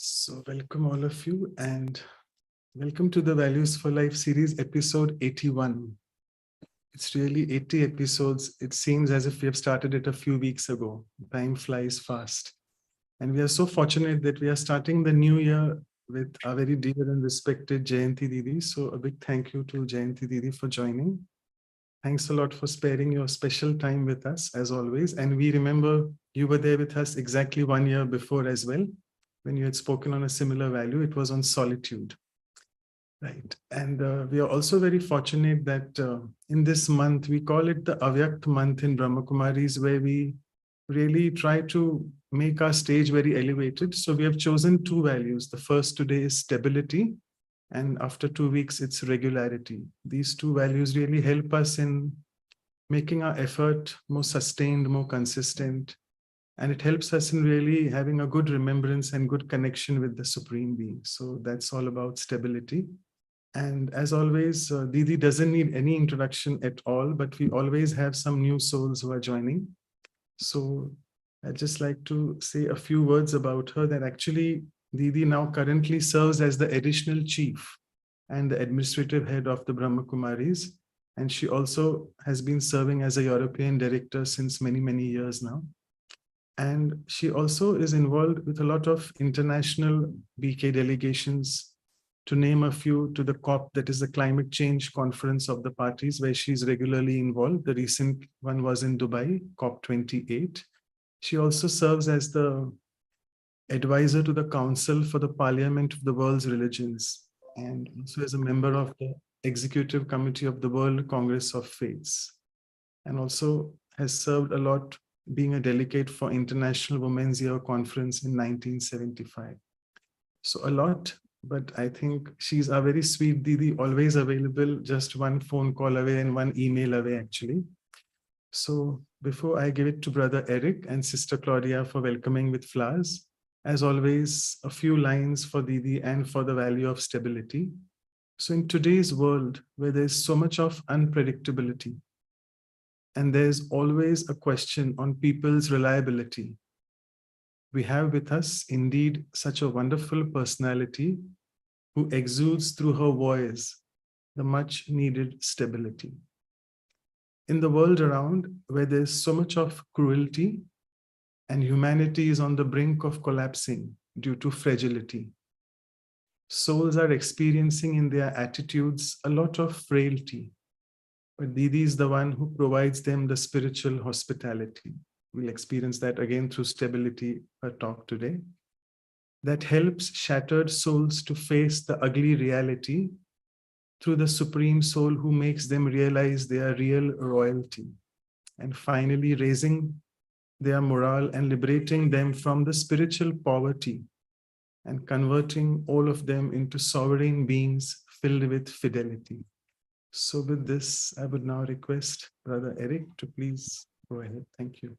So welcome all of you and welcome to the Values for Life series episode 81. It's really 80 episodes. It seems as if we have started it a few weeks ago. Time flies fast. And we are so fortunate that we are starting the new year with our very dear and respected Jayanti Didi. So a big thank you to Jayanti Didi for joining. Thanks a lot for sparing your special time with us as always. And we remember you were there with us exactly 1 year before as well. When you had spoken on a similar value, it was on solitude. Right. And we are also very fortunate that in this month, we call it the Avyakt month in Brahma Kumaris, where we really try to make our stage very elevated. So we have chosen two values. The first today is stability. And after 2 weeks, it's regularity. These two values really help us in making our effort more sustained, more consistent. And it helps us in really having a good remembrance and good connection with the Supreme Being. So that's all about stability. And as always, Didi doesn't need any introduction at all, but we always have some new souls who are joining. So I'd just like to say a few words about her, that actually Didi now currently serves as the additional chief and the administrative head of the Brahma Kumaris. And she also has been serving as a European director since many, many years now. And she also is involved with a lot of international Bouquet delegations, to name a few, to the COP, that is the Climate Change Conference of the Parties, where she's regularly involved. The recent one was in Dubai, COP28. She also serves as the advisor to the Council for the Parliament of the World's Religions, and also as a member of the Executive Committee of the World Congress of Faiths, and also has served a lot being a delegate for International Women's Year Conference in 1975. So a lot, but I think she's a very sweet Didi, always available, just one phone call away and one email away actually. So before I give it to Brother Eric and Sister Claudia for welcoming with flowers, as always, a few lines for Didi and for the value of stability. So in today's world, where there's so much of unpredictability, and there's always a question on people's reliability, we have with us indeed such a wonderful personality who exudes through her voice the much needed stability. In the world around, where there's so much of cruelty and humanity is on the brink of collapsing due to fragility, souls are experiencing in their attitudes a lot of frailty. But Didi is the one who provides them the spiritual hospitality. We'll experience that again through stability, her talk today. That helps shattered souls to face the ugly reality through the Supreme Soul who makes them realize their real royalty. And finally raising their morale and liberating them from the spiritual poverty and converting all of them into sovereign beings filled with fidelity. So with this, I would now request Brother Eric to please go ahead. Thank you.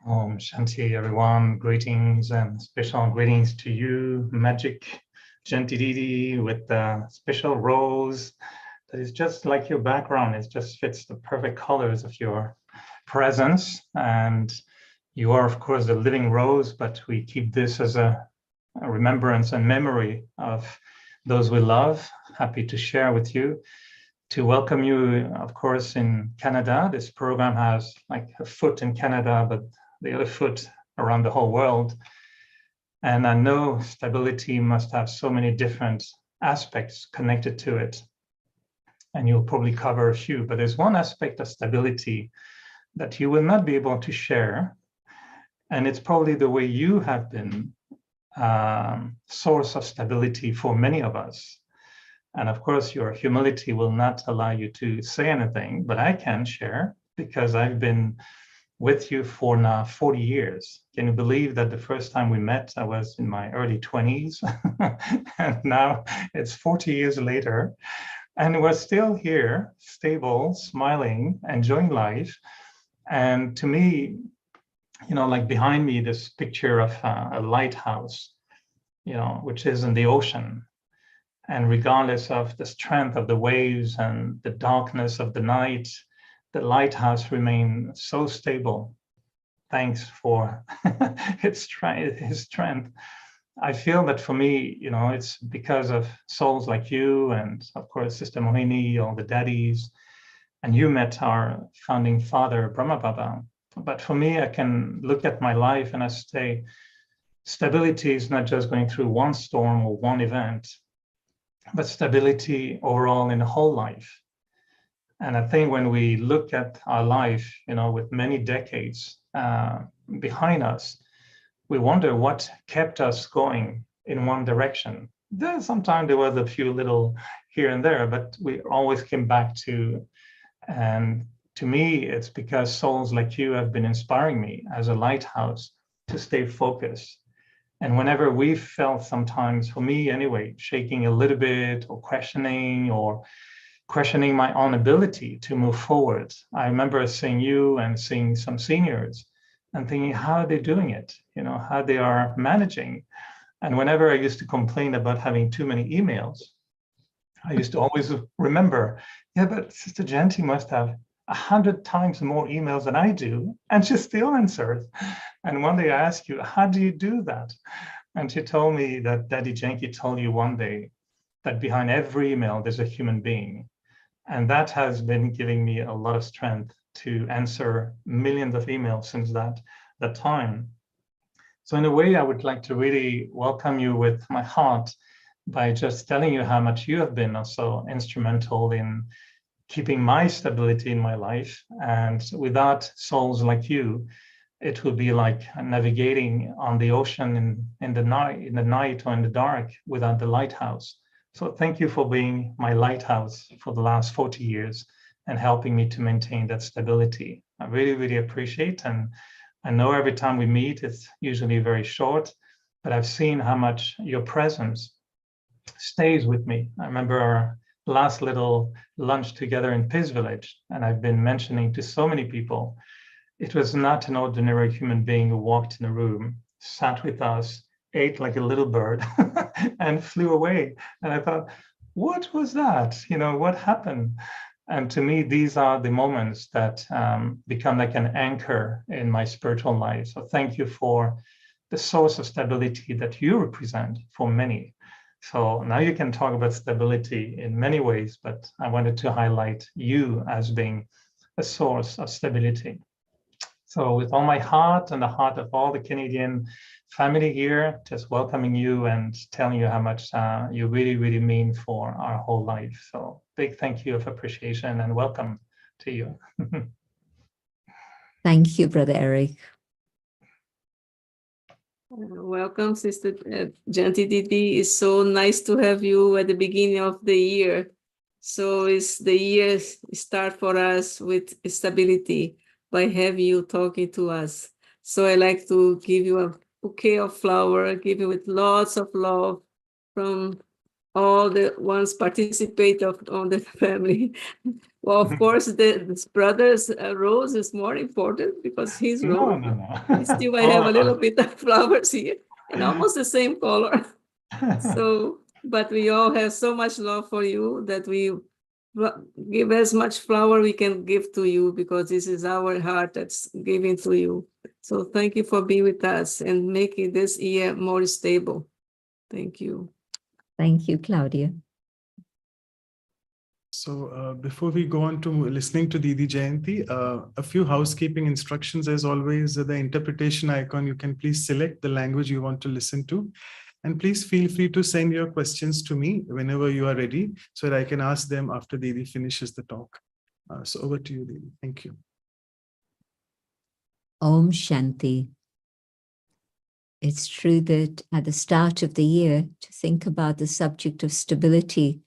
Om Shanti, everyone. Greetings and special greetings to you, Magic Shanti Didi, with the special rose that is just like your background. It just fits the perfect colors of your presence. And you are, of course, the living rose, but we keep this as a remembrance and memory of those we love. Happy to share with you, to welcome you, of course, in Canada. This program has like a foot in Canada, but the other foot around the whole world. And I know stability must have so many different aspects connected to it. And you'll probably cover a few, but there's one aspect of stability that you will not be able to share. And it's probably the way you have been source of stability for many of us. And of course, your humility will not allow you to say anything, but I can share because I've been with you for now 40 years. Can you believe that the first time we met, I was in my early 20s, and now it's 40 years later, and we're still here, stable, smiling, enjoying life. And to me, you know, like behind me, this picture of a lighthouse, you know, which is in the ocean. And regardless of the strength of the waves and the darkness of the night, the lighthouse remains so stable. thanks for his strength. I feel that for me, it's because of souls like you and, of course, Sister Mohini, all the daddies, and you met our founding father, Brahma Baba. But for me, I can look at my life and I say, stability is not just going through one storm or one event, but stability overall in the whole life. And I think when we look at our life, with many decades behind us, we wonder what kept us going in one direction. Sometimes there was a few little here and there, but we always came back to, and to me, it's because souls like you have been inspiring me as a lighthouse to stay focused. And whenever we felt sometimes, for me anyway, shaking a little bit or questioning my own ability to move forward, I remember seeing you and seeing some seniors and thinking how are they doing it, how they are managing. And whenever I used to complain about having too many emails, I used to always remember, yeah, but Sister Janti must have 100 times more emails than I do, and she still answers. And one day I asked you, how do you do that? And she told me that Daddy Janki told you one day that behind every email, there's a human being. And that has been giving me a lot of strength to answer millions of emails since that time. So in a way, I would like to really welcome you with my heart by just telling you how much you have been also instrumental in keeping my stability in my life. And without souls like you, it would be like navigating on the ocean in the night or in the dark without the lighthouse. So thank you for being my lighthouse for the last 40 years and helping me to maintain that stability. I really, really appreciate. And I know every time we meet, it's usually very short, but I've seen how much your presence stays with me. I remember our last little lunch together in Piz Village, and I've been mentioning to so many people, it was not an ordinary human being who walked in the room, sat with us, ate like a little bird, and flew away. And I thought, what was that? What happened? And to me, these are the moments that become like an anchor in my spiritual life. So thank you for the source of stability that you represent for many. So now you can talk about stability in many ways, but I wanted to highlight you as being a source of stability. So with all my heart and the heart of all the Canadian family here, just welcoming you and telling you how much you really, really mean for our whole life. So big thank you of appreciation and welcome to you. Thank you, Brother Eric. Welcome, Sister Janti Didi. It's so nice to have you at the beginning of the year. So it's the year start for us with stability by having you talking to us. So I like to give you a bouquet of flower, give you with lots of love from all the ones participate on the family. Well, of course, this brother's rose is more important because he's rose. No. Still, I have a little bit of flowers here and almost the same color. So, but we all have so much love for you that we give as much flower we can give to you because this is our heart that's giving to you. So thank you for being with us and making this year more stable. Thank you. Thank you, Claudia. So before we go on to listening to Didi Jayanti, a few housekeeping instructions as always. The interpretation icon, you can please select the language you want to listen to. And please feel free to send your questions to me whenever you are ready so that I can ask them after Didi finishes the talk. So over to you, Didi. Thank you. Om Shanti. It's true that at the start of the year, to think about the subject of stability,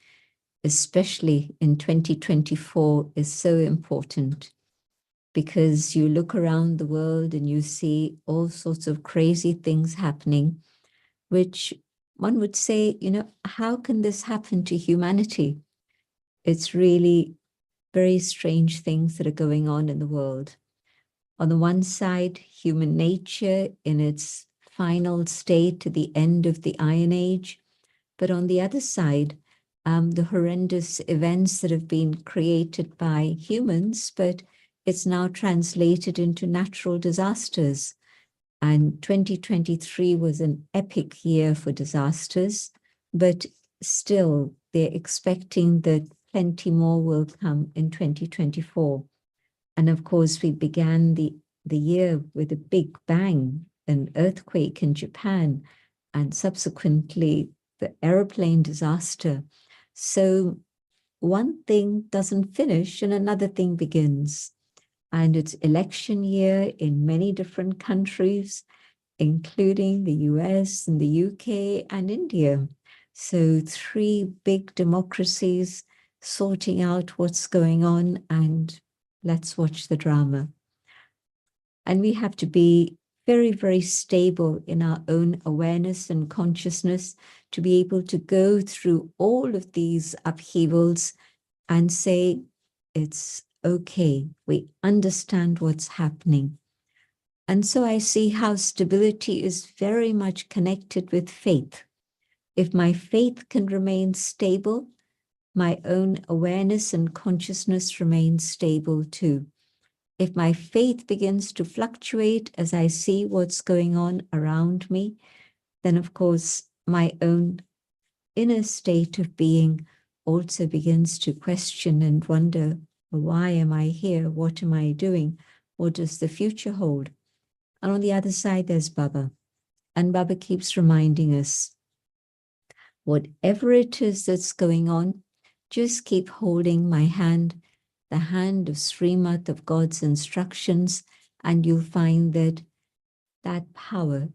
especially in 2024, is so important because you look around the world and you see all sorts of crazy things happening, which one would say, how can this happen to humanity? It's really very strange things that are going on in the world. On the one side, human nature in its final state to the end of the Iron Age, but on the other side, the horrendous events that have been created by humans, but it's now translated into natural disasters. And 2023 was an epic year for disasters, but still they're expecting that plenty more will come in 2024. And of course, we began the year with a big bang, an earthquake in Japan, and subsequently the airplane disaster. So one thing doesn't finish and another thing begins. And it's election year in many different countries, including the US and the UK and India. So 3 big democracies sorting out what's going on, and let's watch the drama. And we have to be very, very stable in our own awareness and consciousness to be able to go through all of these upheavals and say, it's okay, we understand what's happening. And so I see how stability is very much connected with faith. If my faith can remain stable, my own awareness and consciousness remains stable too. If my faith begins to fluctuate as I see what's going on around me, then of course my own inner state of being also begins to question and wonder, why am I here? What am I doing? What does the future hold? And on the other side, there's Baba. And Baba keeps reminding us, whatever it is that's going on, just keep holding my hand, the hand of Srimad, of God's instructions, and you'll find that that power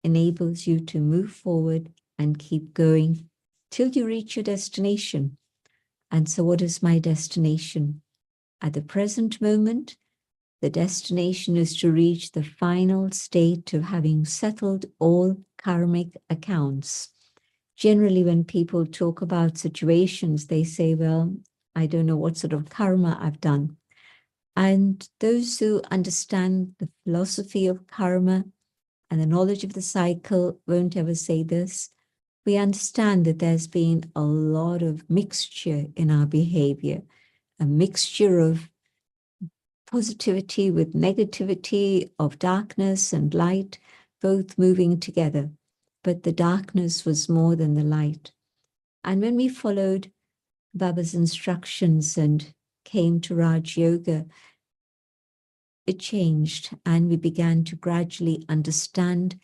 enables you to move forward and keep going till you reach your destination. And so what is my destination? At the present moment, the destination is to reach the final state of having settled all karmic accounts. Generally, when people talk about situations, they say, well, I don't know what sort of karma I've done. And those who understand the philosophy of karma and the knowledge of the cycle won't ever say this. We understand that there's been a lot of mixture in our behavior, a mixture of positivity with negativity, of darkness and light, both moving together. But the darkness was more than the light. And when we followed Baba's instructions and came to Raj Yoga, it changed, and we began to gradually understand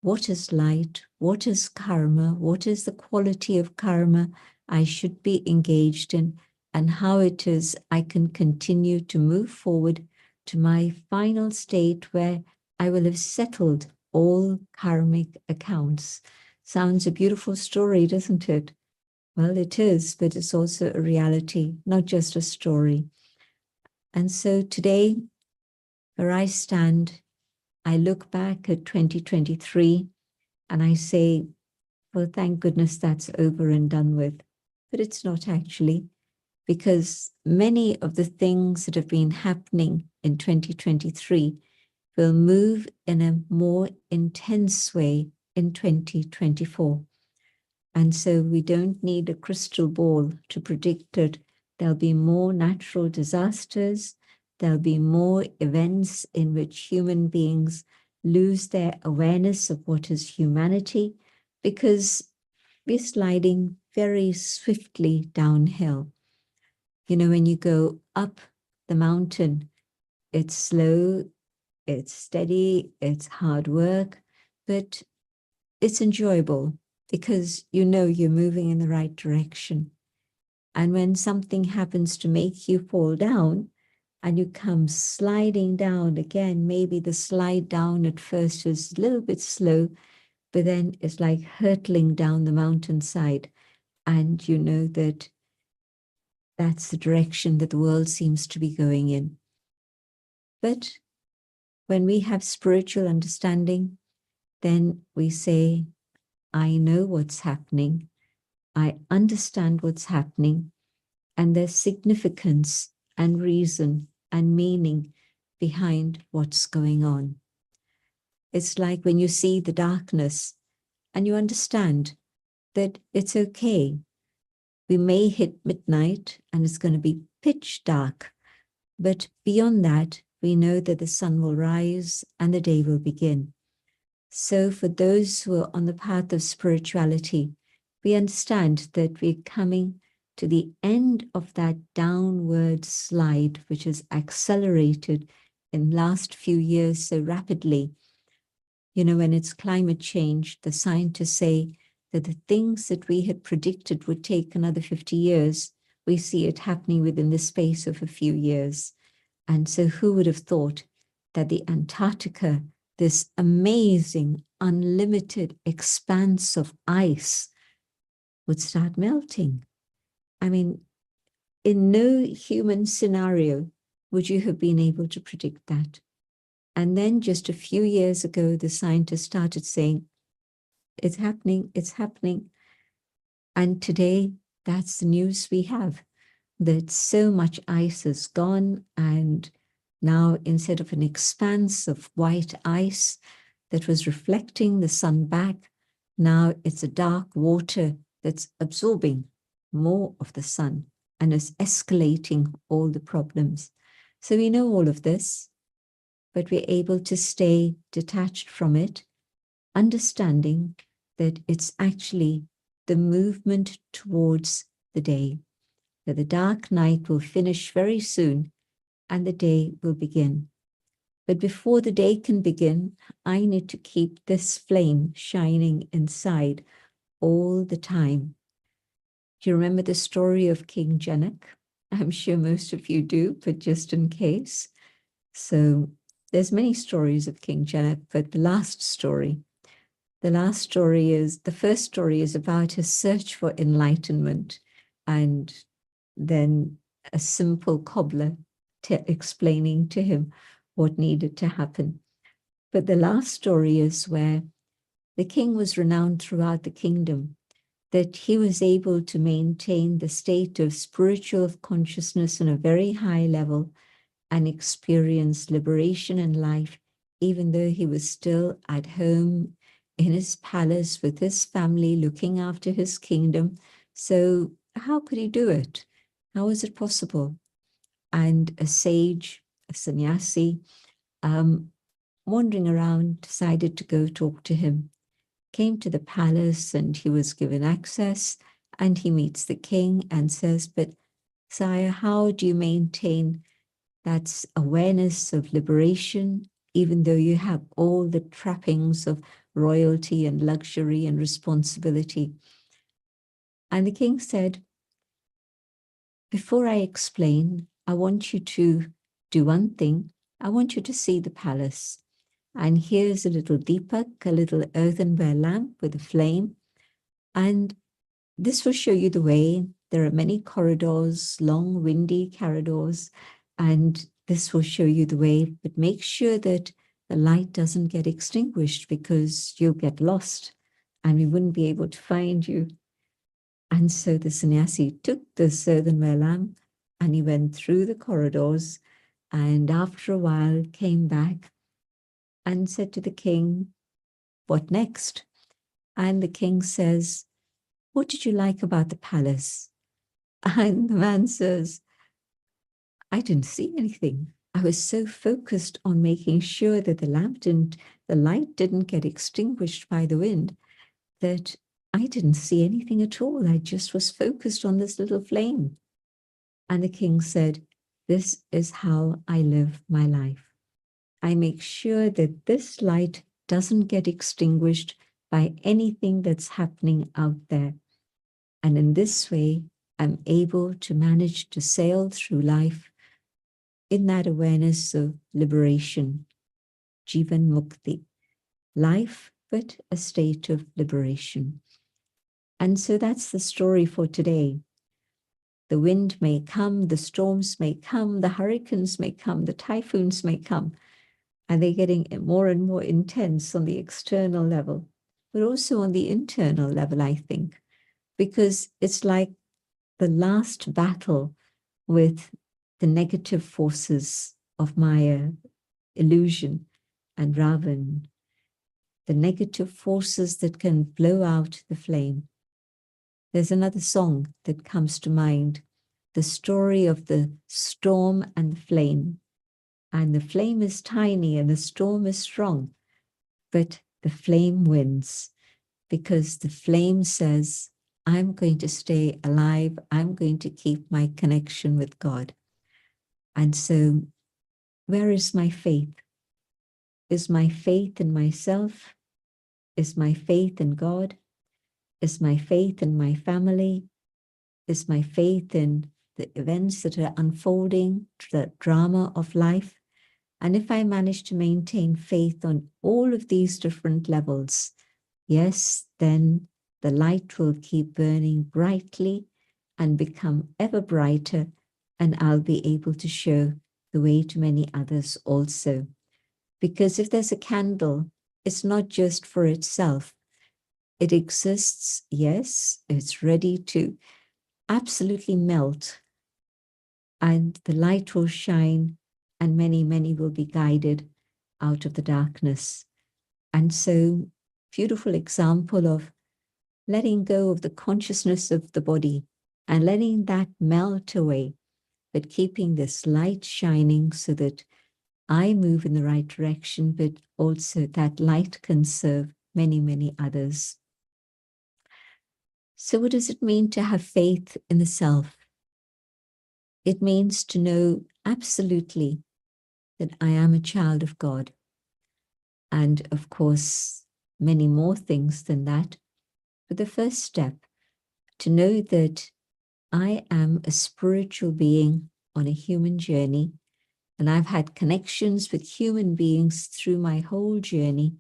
what is light, what is karma, what is the quality of karma I should be engaged in, and how it is I can continue to move forward to my final state where I will have settled all karmic accounts. Sounds a beautiful story, doesn't it? Well, it is, but it's also a reality, not just a story. And so today, where I stand, I look back at 2023 and I say, well, thank goodness that's over and done with. But it's not actually, because many of the things that have been happening in 2023 will move in a more intense way in 2024. And so we don't need a crystal ball to predict that there'll be more natural disasters, there'll be more events in which human beings lose their awareness of what is humanity, because we're sliding very swiftly downhill. You know, when you go up the mountain, it's slow, it's steady, it's hard work, but it's enjoyable because you know you're moving in the right direction. And when something happens to make you fall down and you come sliding down again, maybe the slide down at first is a little bit slow, but then it's like hurtling down the mountainside. And you know that that's the direction that the world seems to be going in. But when we have spiritual understanding, then we say, I know what's happening. I understand what's happening. And there's significance and reason and meaning behind what's going on. It's like when you see the darkness and you understand that it's okay. We may hit midnight and it's going to be pitch dark, But beyond that, we know that the sun will rise and the day will begin. So for those who are on the path of spirituality, we understand that we're coming to the end of that downward slide, which has accelerated in the last few years so rapidly. You know, when it's climate change, the scientists say that the things that we had predicted would take another 50 years, we see it happening within the space of a few years. And so who would have thought that the Antarctica, this amazing, unlimited expanse of ice, would start melting? I mean, in no human scenario would you have been able to predict that. And then just a few years ago, the scientists started saying, it's happening, it's happening. And today, that's the news we have, that so much ice is gone, and now instead of an expanse of white ice that was reflecting the sun back, now it's a dark water that's absorbing more of the sun and is escalating all the problems. So we know all of this, but we're able to stay detached from it, understanding that it's actually the movement towards the day, that the dark night will finish very soon and the day will begin. But before the day can begin, I need to keep this flame shining inside all the time. Do you remember the story of King Janak? I'm sure most of you do, but just in case. So there's many stories of King Janak, but the first story is about his search for enlightenment, and then a simple cobbler explaining to him what needed to happen. But the last story is where the king was renowned throughout the kingdom, that he was able to maintain the state of spiritual consciousness on a very high level and experience liberation in life, even though he was still at home in his palace with his family, looking after his kingdom. So how could he do it? How was it possible? And a sage, a sannyasi, wandering around, decided to go talk to him, came to the palace, and he was given access, and he meets the king and says, but sire, how do you maintain that awareness of liberation, even though you have all the trappings of royalty and luxury and responsibility? And the king said, before I explain, I want you to do one thing. I want you to see the palace. And here's a little deepak, a little earthenware lamp with a flame. And this will show you the way. There are many corridors, long, windy corridors, and this will show you the way. But make sure that the light doesn't get extinguished, because you'll get lost and we wouldn't be able to find you. And so the sannyasi took the earthenware lamp and he went through the corridors, and after a while came back and said to the king, what next? And the king says, what did you like about the palace? And the man says, I didn't see anything. I was so focused on making sure that the light didn't get extinguished by the wind, that I didn't see anything at all. I just was focused on this little flame. And the king said, this is how I live my life. I make sure that this light doesn't get extinguished by anything that's happening out there. And in this way, I'm able to manage to sail through life in that awareness of liberation, Jivan Mukti, life, but a state of liberation. And so that's the story for today. The wind may come, the storms may come, the hurricanes may come, the typhoons may come, and they're getting more and more intense on the external level, but also on the internal level, I think, because it's like the last battle with the negative forces of Maya, illusion, and Ravan, the negative forces that can blow out the flame. There's another song that comes to mind, the story of the storm and the flame. And the flame is tiny and the storm is strong, but the flame wins because the flame says, I'm going to stay alive. I'm going to keep my connection with God. And so, where is my faith? Is my faith in myself? Is my faith in God? Is my faith in my family? Is my faith in the events that are unfolding, the drama of life? And if I manage to maintain faith on all of these different levels, yes, then the light will keep burning brightly and become ever brighter, and I'll be able to show the way to many others also. Because if there's a candle, it's not just for itself. It exists, yes, it's ready to absolutely melt, and the light will shine, and many, many will be guided out of the darkness. And so, beautiful example of letting go of the consciousness of the body and letting that melt away, but keeping this light shining so that I move in the right direction, but also that light can serve many, many others. So what does it mean to have faith in the self? It means to know absolutely that I am a child of God. And of course, many more things than that. But the first step, to know that I am a spiritual being on a human journey, and I've had connections with human beings through my whole journey.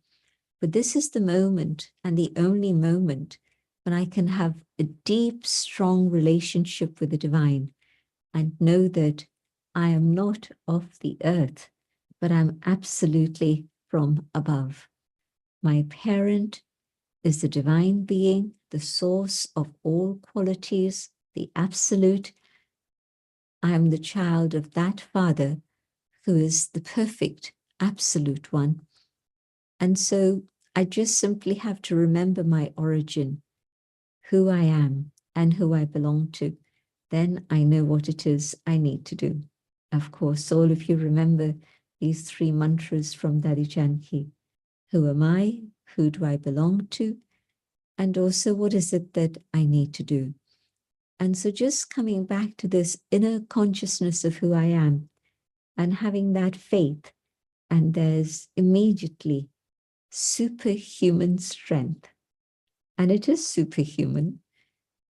But this is the moment, and the only moment, when I can have a deep, strong relationship with the divine and know that I am not of the earth, but I'm absolutely from above. My parent is the divine being, the source of all qualities, the absolute. I am the child of that Father who is the perfect, absolute one. And so I just simply have to remember my origin, who I am and who I belong to. Then I know what it is I need to do. Of course, all of you remember these 3 mantras from Daddy Janki. Who am I? Who do I belong to? And also, what is it that I need to do? And so just coming back to this inner consciousness of who I am and having that faith, and there's immediately superhuman strength. And it is superhuman.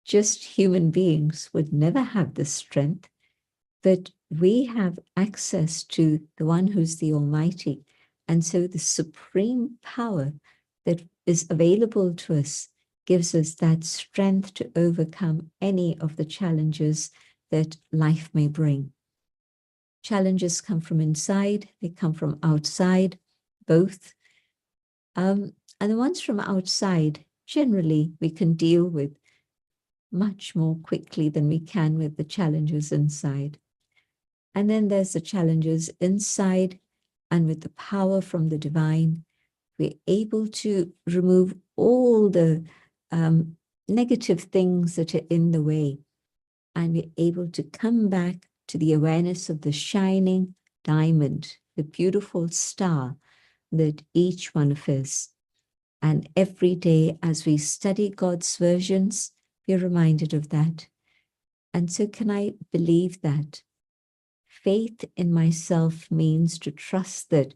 Just human beings would never have this strength, but we have access to the one who's the Almighty. And so the supreme power that is available to us gives us that strength to overcome any of the challenges that life may bring. Challenges come from inside, they come from outside, both. And the ones from outside, generally, we can deal with much more quickly than we can with the challenges inside. And then there's the challenges inside, and with the power from the divine, we're able to remove all the negative things that are in the way. And we're able to come back to the awareness of the shining diamond, the beautiful star that each one of us. And every day as we study God's versions, we're reminded of that. And so can I believe that? Faith in myself means to trust that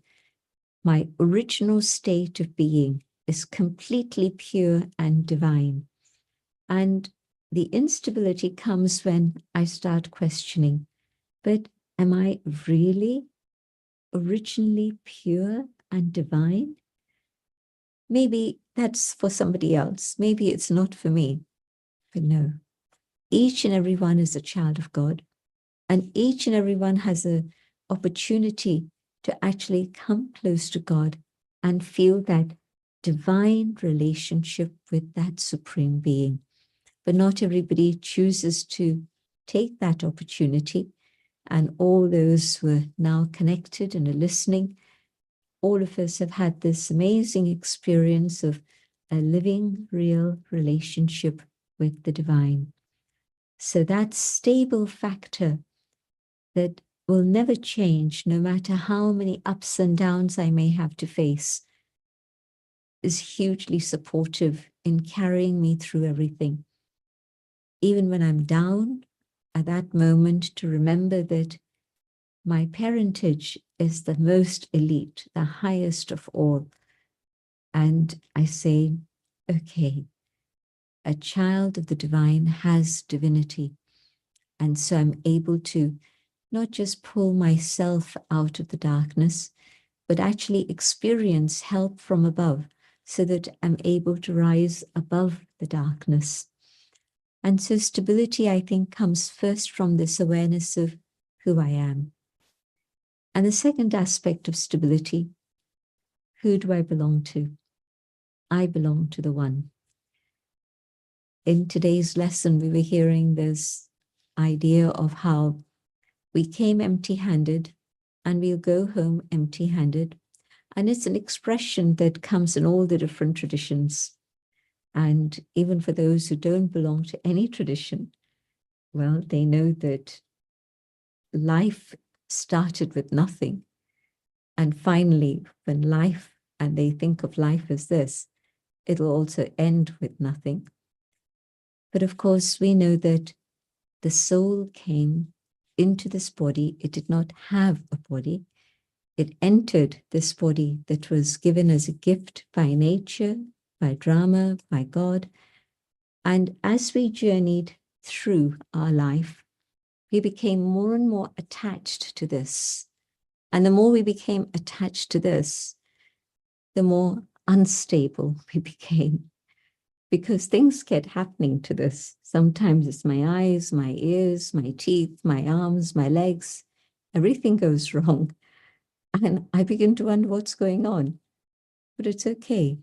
my original state of being is completely pure and divine. And the instability comes when I start questioning, but am I really originally pure and divine? Maybe that's for somebody else. Maybe it's not for me. But no, each and every one is a child of God. And each and every one has an opportunity to actually come close to God and feel that divine relationship with that supreme being. But not everybody chooses to take that opportunity. And all those who are now connected and are listening, all of us have had this amazing experience of a living, real relationship with the divine. So that stable factor that will never change, no matter how many ups and downs I may have to face, is hugely supportive in carrying me through everything. Even when I'm down, at that moment, to remember that my parentage is the most elite, the highest of all. And I say, okay, a child of the divine has divinity. And so I'm able to not just pull myself out of the darkness, but actually experience help from above so that I'm able to rise above the darkness. And so stability, I think, comes first from this awareness of who I am. And the second aspect of stability, who do I belong to? I belong to the One. In today's lesson, we were hearing this idea of how we came empty-handed and we'll go home empty-handed. And it's an expression that comes in all the different traditions. And even for those who don't belong to any tradition, well, they know that life started with nothing. And finally, when life, and they think of life as this, it'll also end with nothing. But of course, we know that the soul came into this body. It did not have a body. It entered this body that was given as a gift by nature, by Brahma, by God. And as we journeyed through our life, we became more and more attached to this. And the more we became attached to this, the more unstable we became. Because things kept happening to this. Sometimes it's my eyes, my ears, my teeth, my arms, my legs. Everything goes wrong. And I begin to wonder what's going on. But it's okay.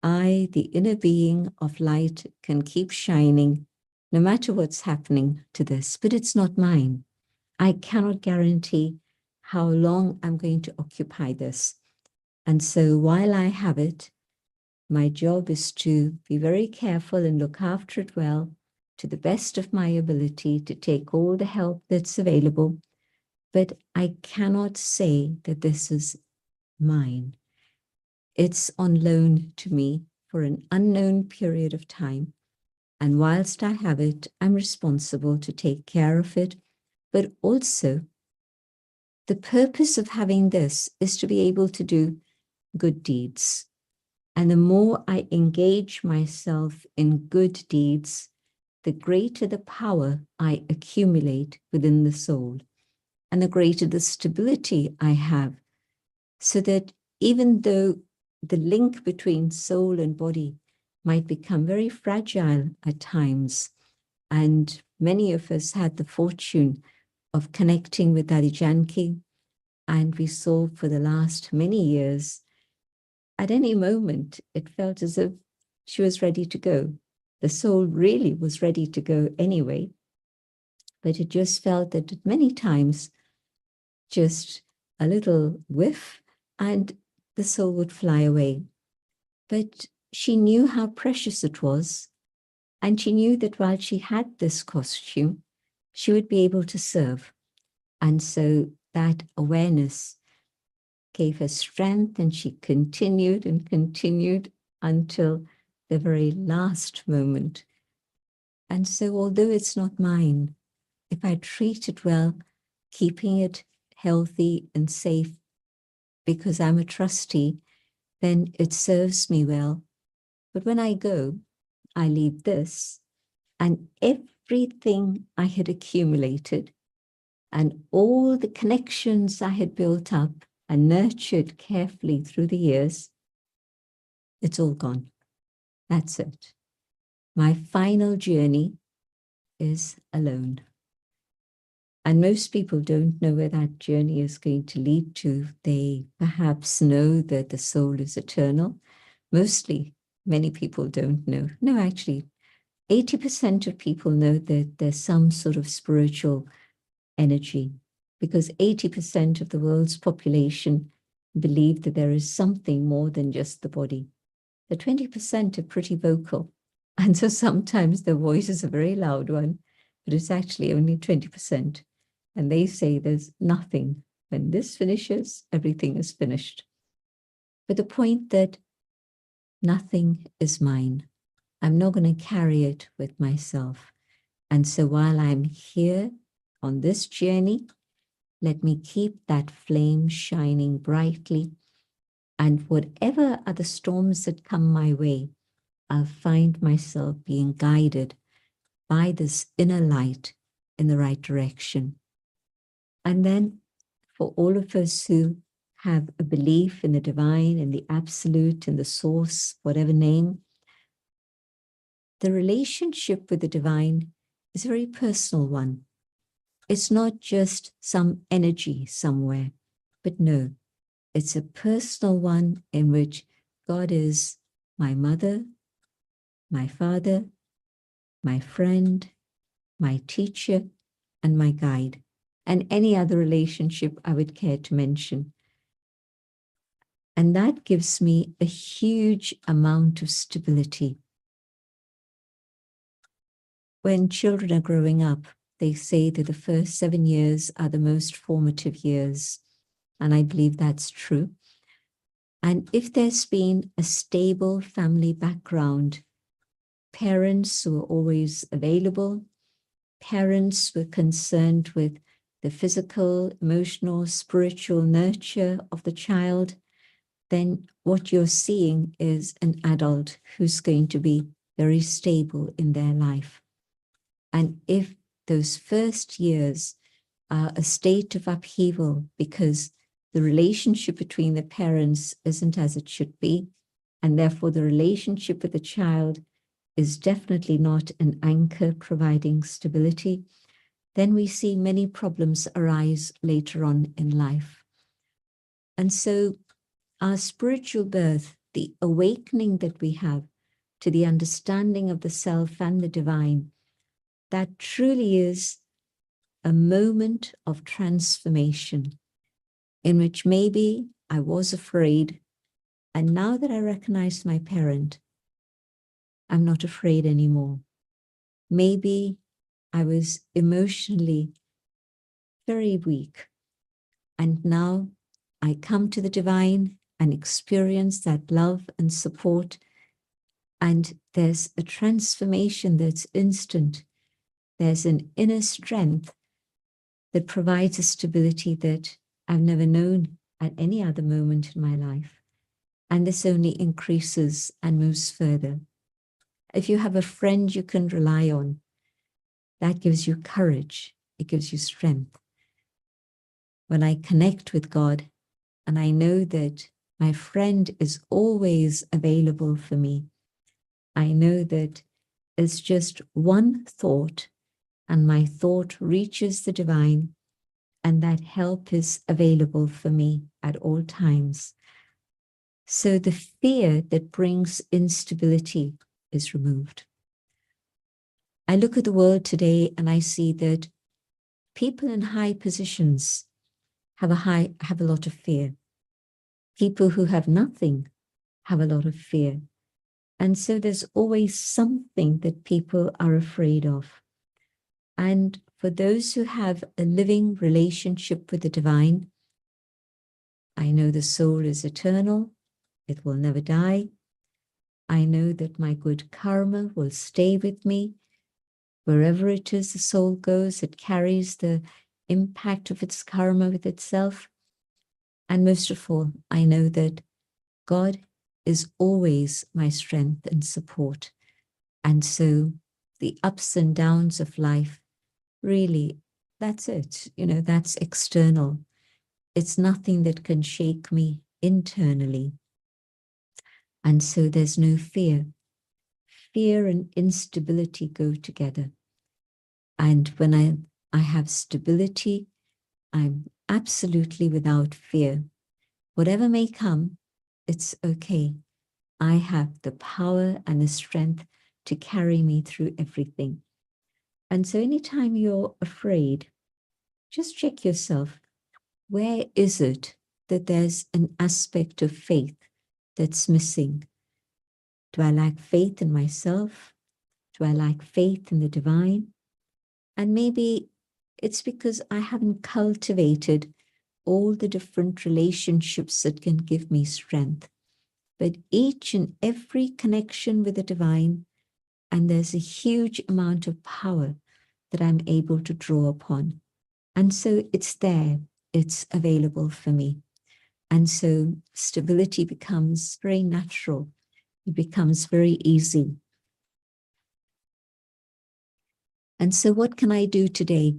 I, the inner being of light, can keep shining no matter what's happening to this, but it's not mine. I cannot guarantee how long I'm going to occupy this. And so while I have it, my job is to be very careful and look after it well, to the best of my ability, to take all the help that's available. But I cannot say that this is mine. It's on loan to me for an unknown period of time. And whilst I have it, I'm responsible to take care of it. But also, the purpose of having this is to be able to do good deeds. And the more I engage myself in good deeds, the greater the power I accumulate within the soul, and the greater the stability I have, so that even though the link between soul and body might become very fragile at times, and many of us had the fortune of connecting with Adi Janki, and we saw for the last many years, at any moment, it felt as if she was ready to go. The soul really was ready to go anyway, but it just felt that at many times, just a little whiff, and the soul would fly away. But she knew how precious it was, and she knew that while she had this costume, she would be able to serve. And so that awareness gave her strength, and she continued and continued until the very last moment. And so although it's not mine, if I treat it well, keeping it healthy and safe, because I'm a trustee, then it serves me well. But when I go, I leave this, and everything I had accumulated and all the connections I had built up and nurtured carefully through the years, it's all gone. That's it. My final journey is alone. And most people don't know where that journey is going to lead to. They perhaps know that the soul is eternal. Mostly, many people don't know. No, actually, 80% of people know that there's some sort of spiritual energy, because 80% of the world's population believe that there is something more than just the body. The 20% are pretty vocal. And so sometimes their voice is a very loud one. but it's actually only 20%. And they say there's nothing. When this finishes, everything is finished. But the point that nothing is mine. I'm not going to carry it with myself. And so while I'm here on this journey, let me keep that flame shining brightly. And whatever are the storms that come my way, I'll find myself being guided by this inner light in the right direction. And then for all of us who have a belief in the divine, in the absolute, in the source, whatever name, the relationship with the divine is a very personal one. It's not just some energy somewhere, but no, it's a personal one in which God is my mother, my father, my friend, my teacher, and my guide, and any other relationship I would care to mention. And that gives me a huge amount of stability. When children are growing up, they say that the first 7 years are the most formative years. And I believe that's true. And if there's been a stable family background, parents who are always available, parents who are concerned with the physical, emotional, spiritual nurture of the child, then what you're seeing is an adult who's going to be very stable in their life. And if those first years are a state of upheaval because the relationship between the parents isn't as it should be, and therefore the relationship with the child is definitely not an anchor providing stability, then we see many problems arise later on in life. And so our spiritual birth, the awakening that we have to the understanding of the self and the divine, that truly is a moment of transformation in which maybe I was afraid, and now that I recognize my parent, I'm not afraid anymore. Maybe I was emotionally very weak, and now I come to the divine and experience that love and support, and there's a transformation that's instant. There's an inner strength that provides a stability that I've never known at any other moment in my life. And this only increases and moves further. If you have a friend you can rely on, that gives you courage, it gives you strength. When I connect with God and I know that my friend is always available for me, I know that it's just one thought and my thought reaches the divine, and that help is available for me at all times. So the fear that brings instability is removed. I look at the world today and I see that people in high positions have a lot of fear. People who have nothing have a lot of fear. And so there's always something that people are afraid of. And for those who have a living relationship with the divine, I know the soul is eternal, it will never die. I know that my good karma will stay with me. Wherever it is the soul goes, it carries the impact of its karma with itself. And most of all, I know that God is always my strength and support. And so the ups and downs of life, really, that's it. That's external. It's nothing that can shake me internally. And so there's no fear. Fear and instability go together. And when I have stability, I'm absolutely without fear. Whatever may come, it's okay. I have the power and the strength to carry me through everything. And so anytime you're afraid, just check yourself. Where is it that there's an aspect of faith that's missing? Do I lack faith in myself? Do I lack faith in the divine? And maybe it's because I haven't cultivated all the different relationships that can give me strength. But each and every connection with the divine, and there's a huge amount of power that I'm able to draw upon. And so it's there, it's available for me. And so stability becomes very natural. It becomes very easy. And so what can I do today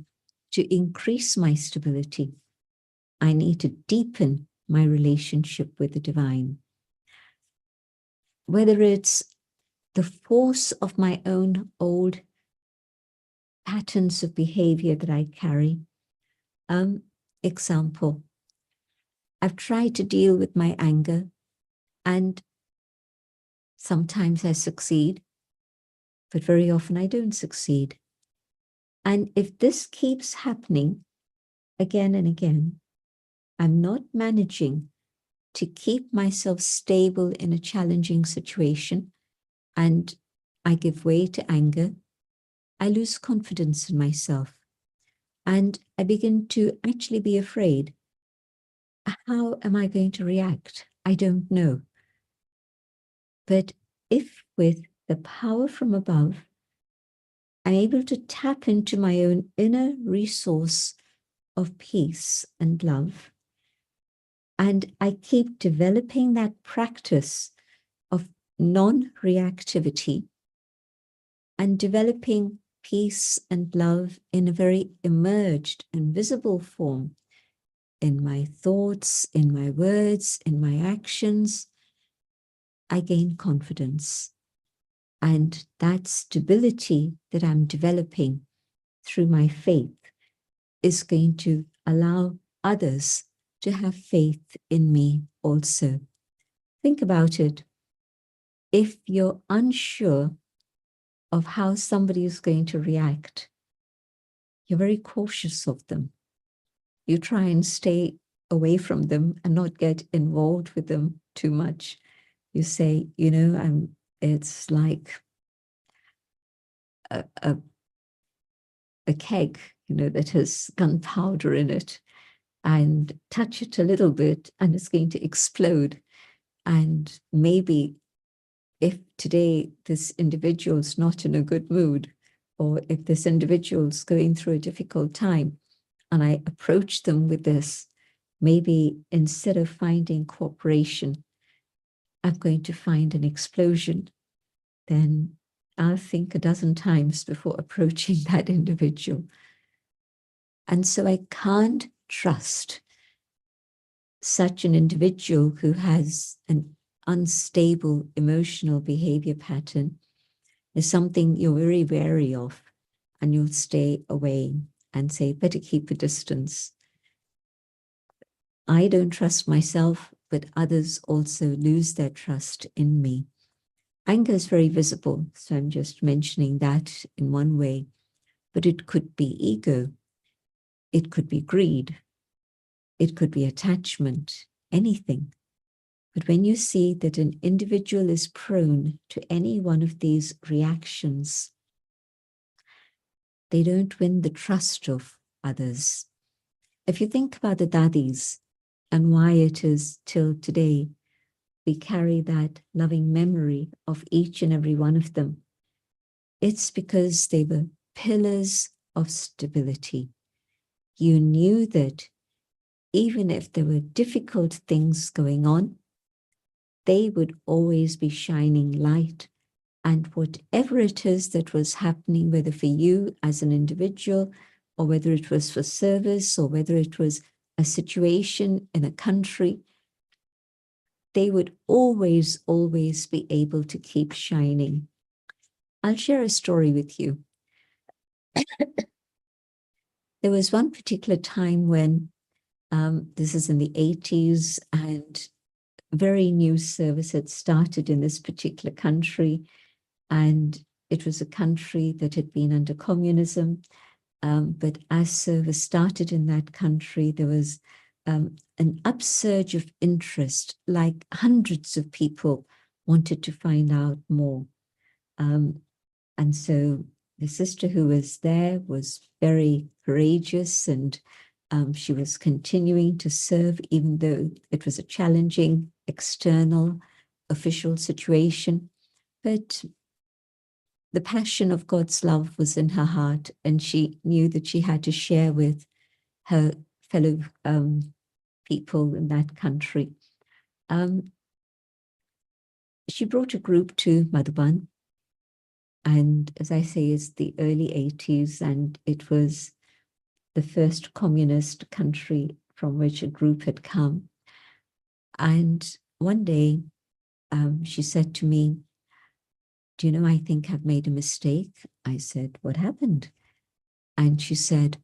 to increase my stability? I need to deepen my relationship with the divine. Whether it's the force of my own old patterns of behavior that I carry. Example, I've tried to deal with my anger, and sometimes I succeed, but very often I don't succeed. And if this keeps happening again and again, I'm not managing to keep myself stable in a challenging situation, and I give way to anger, I lose confidence in myself. And I begin to actually be afraid. How am I going to react? I don't know. But if with the power from above, I'm able to tap into my own inner resource of peace and love, and I keep developing that practice of non-reactivity and developing peace and love in a very emerged and visible form in my thoughts, in my words, in my actions, I gain confidence. And that stability that I'm developing through my faith is going to allow others to have faith in me also. Think about it. If you're unsure of how somebody is going to react, you're very cautious of them. You try and stay away from them and not get involved with them too much. You say, you know, it's like a keg, you know, that has gunpowder in it, and touch it a little bit and it's going to explode. And maybe if today this individual's not in a good mood, or if this individual's going through a difficult time, and I approach them with this, maybe instead of finding cooperation, I'm going to find an explosion. Then I'll think a dozen times before approaching that individual. And so I can't trust such an individual who has an unstable emotional behavior pattern. Is something you're very wary of, and you'll stay away and say, better keep a distance. I don't trust myself, but others also lose their trust in me. Anger is very visible, so I'm just mentioning that in one way, but it could be ego, it could be greed, it could be attachment, anything. But when you see that an individual is prone to any one of these reactions, they don't win the trust of others. If you think about the dadis and why it is till today we carry that loving memory of each and every one of them, it's because they were pillars of stability. You knew that even if there were difficult things going on, they would always be shining light. And whatever it is that was happening, whether for you as an individual, or whether it was for service, or whether it was a situation in a country, they would always, always be able to keep shining. I'll share a story with you. There was one particular time when, this is in the 80s, and very new service had started in this particular country. And it was a country that had been under communism. But as service started in that country, there was an upsurge of interest, like hundreds of people wanted to find out more. And so the sister who was there was very courageous, and she was continuing to serve even though it was a challenging external official situation. But the passion of God's love was in her heart, and she knew that she had to share with her fellow people in that country. She brought a group to Madhuban, and as I say, it's the early 80s, and it was the first communist country from which a group had come. And one day she said to me, "Do you know, I think I've made a mistake." I said, "What happened?" And she said,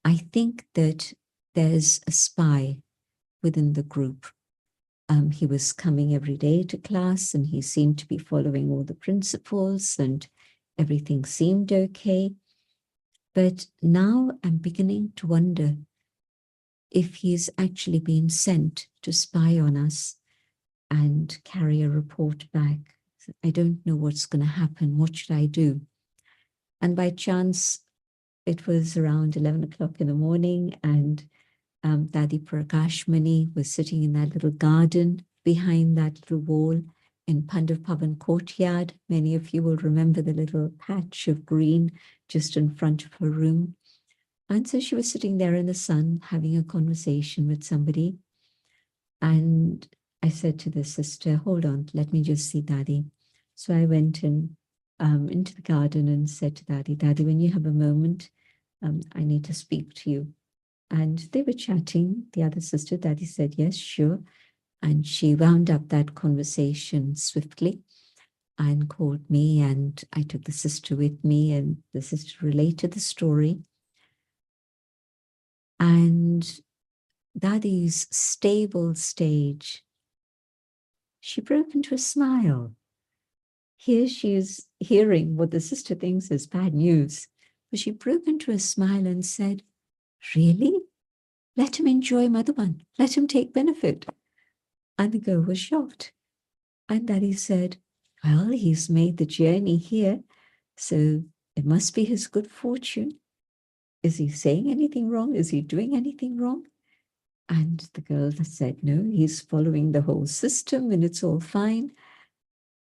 "I think that there's a spy within the group. He was coming every day to class, and he seemed to be following all the principles, and everything seemed okay. But now I'm beginning to wonder if he's actually been sent to spy on us and carry a report back. I don't know what's going to happen. What should I do?" And by chance, it was around 11 o'clock in the morning, and Dadi Prakashmani was sitting in that little garden behind that little wall in Pandav Pavan courtyard. Many of you will remember the little patch of green just in front of her room. And so she was sitting there in the sun having a conversation with somebody. And I said to the sister, "Hold on, let me just see Dadi." So I went in into the garden and said to Dadi, "Dadi, when you have a moment, I need to speak to you." And they were chatting, the other sister. Dadi said, "Yes, sure." And she wound up that conversation swiftly and called me, and I took the sister with me, and the sister related the story. And Dadi's stable stage, she broke into a smile. Here she is hearing what the sister thinks is bad news, but she broke into a smile and said, "Really? Let him enjoy Madhuban. Let him take benefit." And the girl was shocked. And Dadi said, "Well, he's made the journey here, so it must be his good fortune. Is he saying anything wrong? Is he doing anything wrong?" And the girl said, "No, he's following the whole system and it's all fine."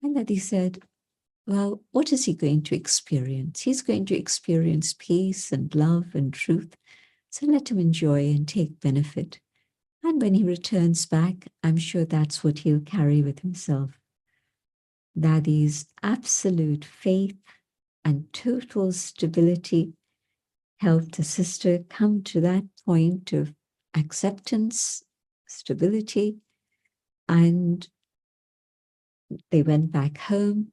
And Dadi said, "Well, what is he going to experience? He's going to experience peace and love and truth. So let him enjoy and take benefit. And when he returns back, I'm sure that's what he'll carry with himself." Dadi's absolute faith and total stability helped the sister come to that point of acceptance, stability, and they went back home.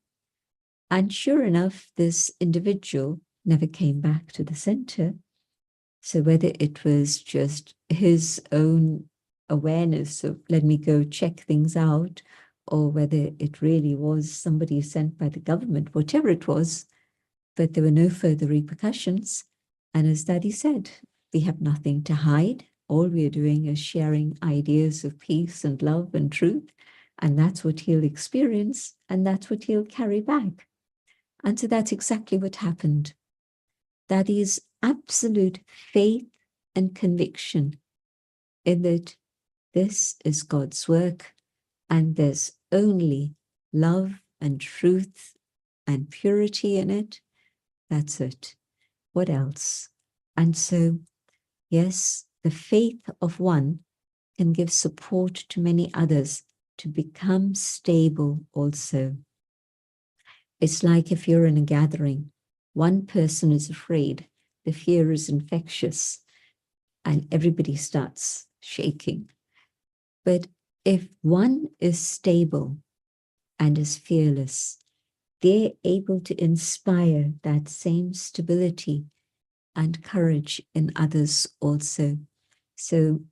And sure enough, this individual never came back to the center. So whether it was just his own awareness of let me go check things out, or whether it really was somebody sent by the government, whatever it was, but there were no further repercussions. And as Dadi said, we have nothing to hide. All we are doing is sharing ideas of peace and love and truth. And that's what he'll experience, and that's what he'll carry back. And so that's exactly what happened. Dadi's absolute faith and conviction in that this is God's work, and there's only love and truth and purity in it. That's it. What else? And so, yes, the faith of one can give support to many others to become stable also. It's like if you're in a gathering, one person is afraid, the fear is infectious, and everybody starts shaking. But if one is stable and is fearless, they're able to inspire that same stability and courage in others also. So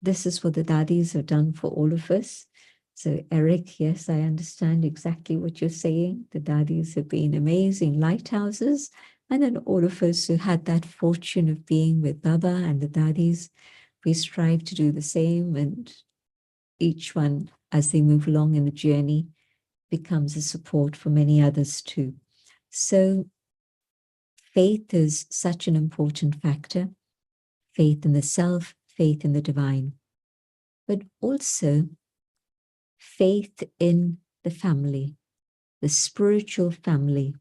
this is what the Dadis have done for all of us. So Eric, yes, I understand exactly what you're saying. The Dadis have been amazing lighthouses. And then all of us who had that fortune of being with Baba and the Dadis, we strive to do the same. And each one, as they move along in the journey, becomes a support for many others too. So faith is such an important factor. Faith in the self, faith in the divine, but also faith in the family, the spiritual family.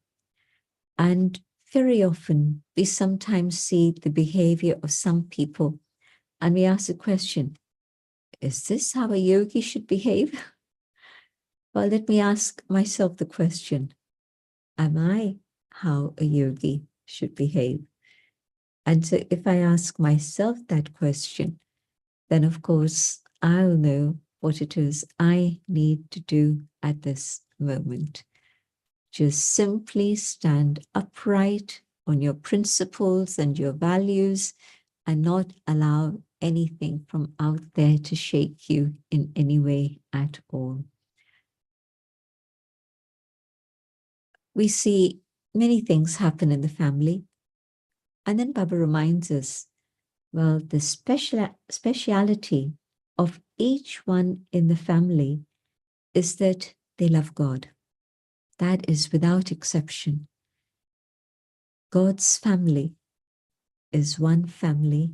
And very often we sometimes see the behavior of some people and we ask the question, is this how a yogi should behave? Well, let me ask myself the question, am I how a yogi should behave? And so if I ask myself that question, then of course I'll know what it is I need to do at this moment. Just simply stand upright on your principles and your values and not allow anything from out there to shake you in any way at all. We see many things happen in the family. And then Baba reminds us, well, the speciality of each one in the family is that they love God. That is without exception. God's family is one family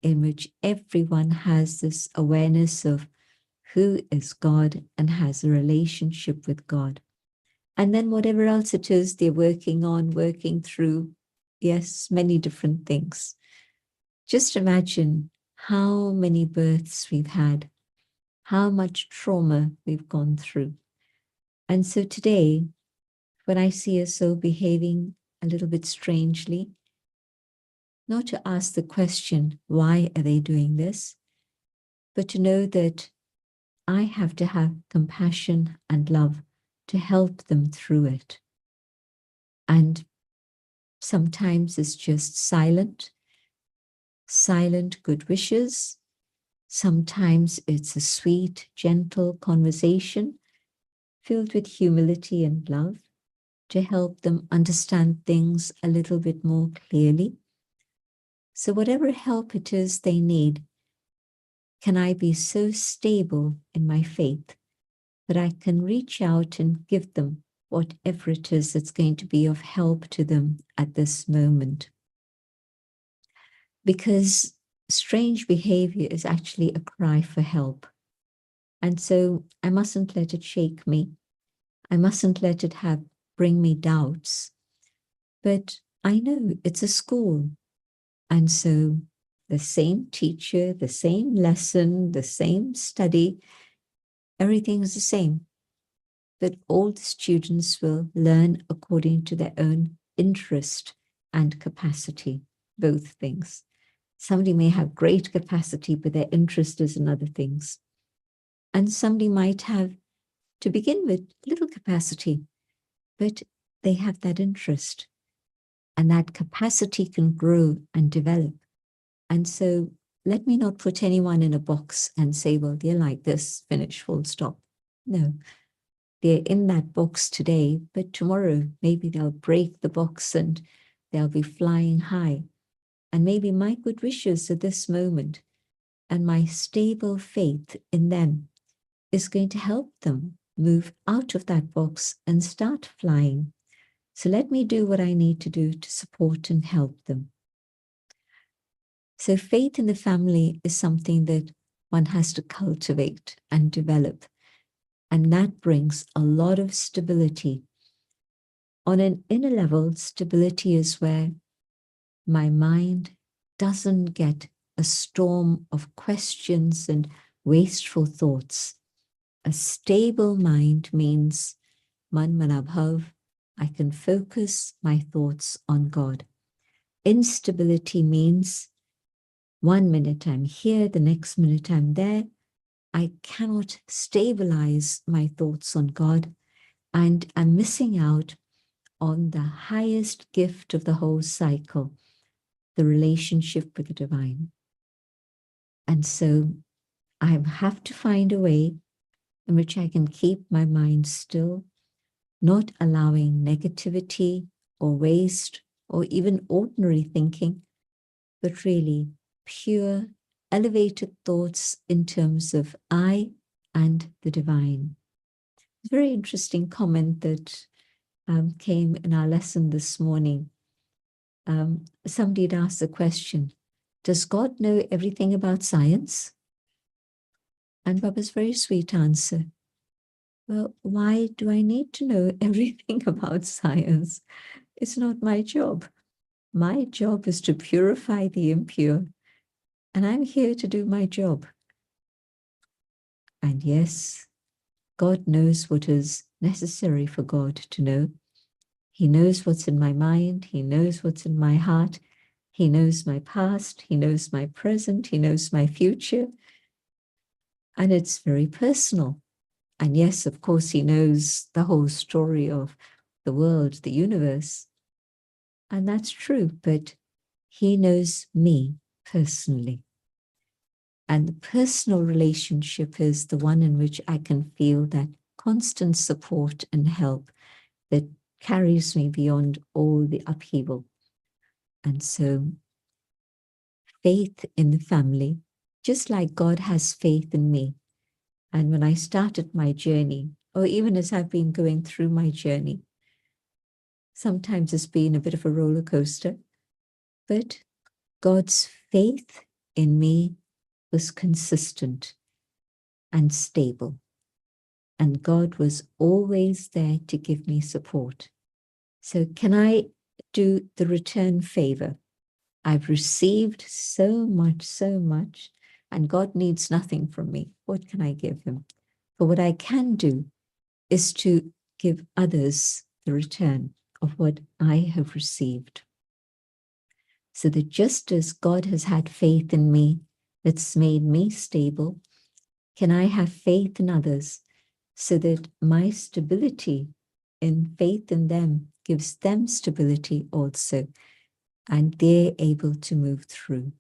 in which everyone has this awareness of who is God and has a relationship with God. And then whatever else it is they're working on, working through, yes, many different things. Just imagine how many births we've had, how much trauma we've gone through. And so today, when I see a soul behaving a little bit strangely, not to ask the question, why are they doing this? But to know that I have to have compassion and love to help them through it. And sometimes it's just silent good wishes. Sometimes it's a sweet, gentle conversation filled with humility and love to help them understand things a little bit more clearly. So whatever help it is they need, can I be so stable in my faith that I can reach out and give them whatever it is that's going to be of help to them at this moment. Because strange behavior is actually a cry for help. And so I mustn't let it shake me. I mustn't let it bring me doubts. But I know it's a school. And so the same teacher, the same lesson, the same study, everything is the same. But all the students will learn according to their own interest and capacity, both things. Somebody may have great capacity, but their interest is in other things. And somebody might have, to begin with, little capacity, but they have that interest. And that capacity can grow and develop. And so let me not put anyone in a box and say, well, they're like this, finish, full stop. No, they're in that box today, but tomorrow maybe they'll break the box and they'll be flying high. And maybe my good wishes at this moment and my stable faith in them is going to help them move out of that box and start flying. So let me do what I need to do to support and help them. So faith in the family is something that one has to cultivate and develop. And that brings a lot of stability. On an inner level, stability is where my mind doesn't get a storm of questions and wasteful thoughts. A stable mind means man manabhav, I can focus my thoughts on God. Instability means 1 minute I'm here, the next minute I'm there. I cannot stabilize my thoughts on God, and I'm missing out on the highest gift of the whole cycle, the relationship with the divine. And so I have to find a way in which I can keep my mind still, not allowing negativity or waste or even ordinary thinking, but really pure, elevated thoughts in terms of I and the divine. It's a very interesting comment that came in our lesson this morning. Somebody had asked the question, does God know everything about science? And Baba's very sweet answer, well, why do I need to know everything about science? It's not my job. My job is to purify the impure, and I'm here to do my job. And yes, God knows what is necessary for God to know. He knows what's in my mind. He knows what's in my heart. He knows my past. He knows my present. He knows my future. And it's very personal. And yes, of course, he knows the whole story of the world, the universe. And that's true, but he knows me personally. And the personal relationship is the one in which I can feel that constant support and help that carries me beyond all the upheaval. And so faith in the family, just like God has faith in me. And when I started my journey, or even as I've been going through my journey, sometimes it's been a bit of a roller coaster, but God's faith in me was consistent and stable. And God was always there to give me support. So can I do the return favor? I've received so much, and God needs nothing from me. What can I give him? But what I can do is to give others the return of what I have received. So that just as God has had faith in me, that's made me stable, can I have faith in others so that my stability in faith in them gives them stability also, and they're able to move through.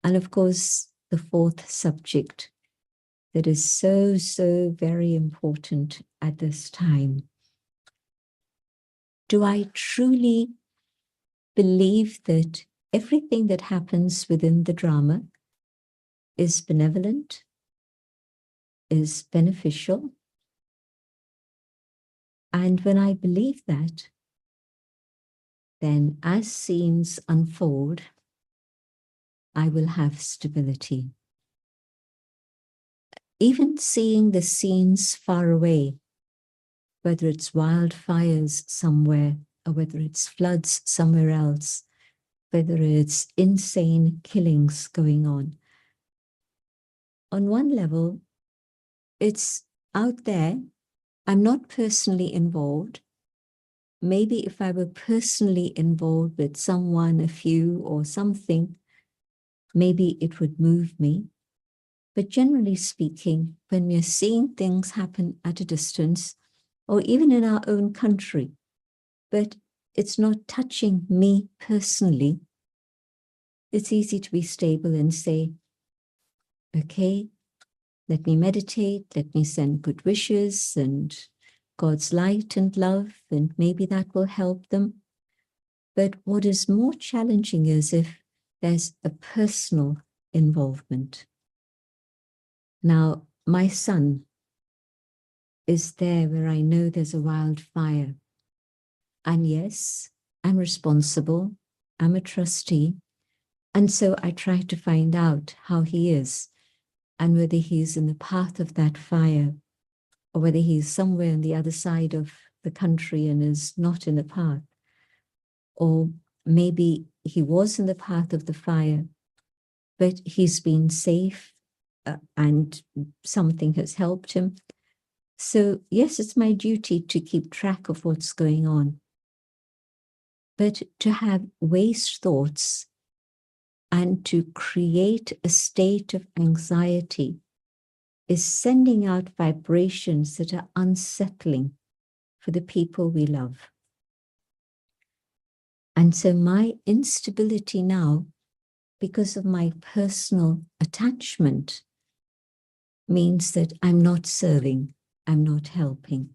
And of course, the fourth subject that is so very important at this time. Do I truly believe that everything that happens within the drama is benevolent, is beneficial? And when I believe that, then as scenes unfold, I will have stability. Even seeing the scenes far away, whether it's wildfires somewhere, or whether it's floods somewhere else, whether it's insane killings going on. On one level, it's out there. I'm not personally involved. Maybe if I were personally involved with someone, a few, or something, maybe it would move me. But generally speaking, when we're seeing things happen at a distance, or even in our own country, but it's not touching me personally, it's easy to be stable and say, okay, let me meditate, let me send good wishes and God's light and love, and maybe that will help them. But what is more challenging is if there's a personal involvement. Now, my son is there where I know there's a wildfire. And yes, I'm responsible, I'm a trustee. And so I try to find out how he is and whether he's in the path of that fire or whether he's somewhere on the other side of the country and is not in the path. Or maybe he was in the path of the fire, but he's been safe and something has helped him. So yes, it's my duty to keep track of what's going on. But to have waste thoughts and to create a state of anxiety is sending out vibrations that are unsettling for the people we love. And so my instability now, because of my personal attachment, means that I'm not serving, I'm not helping.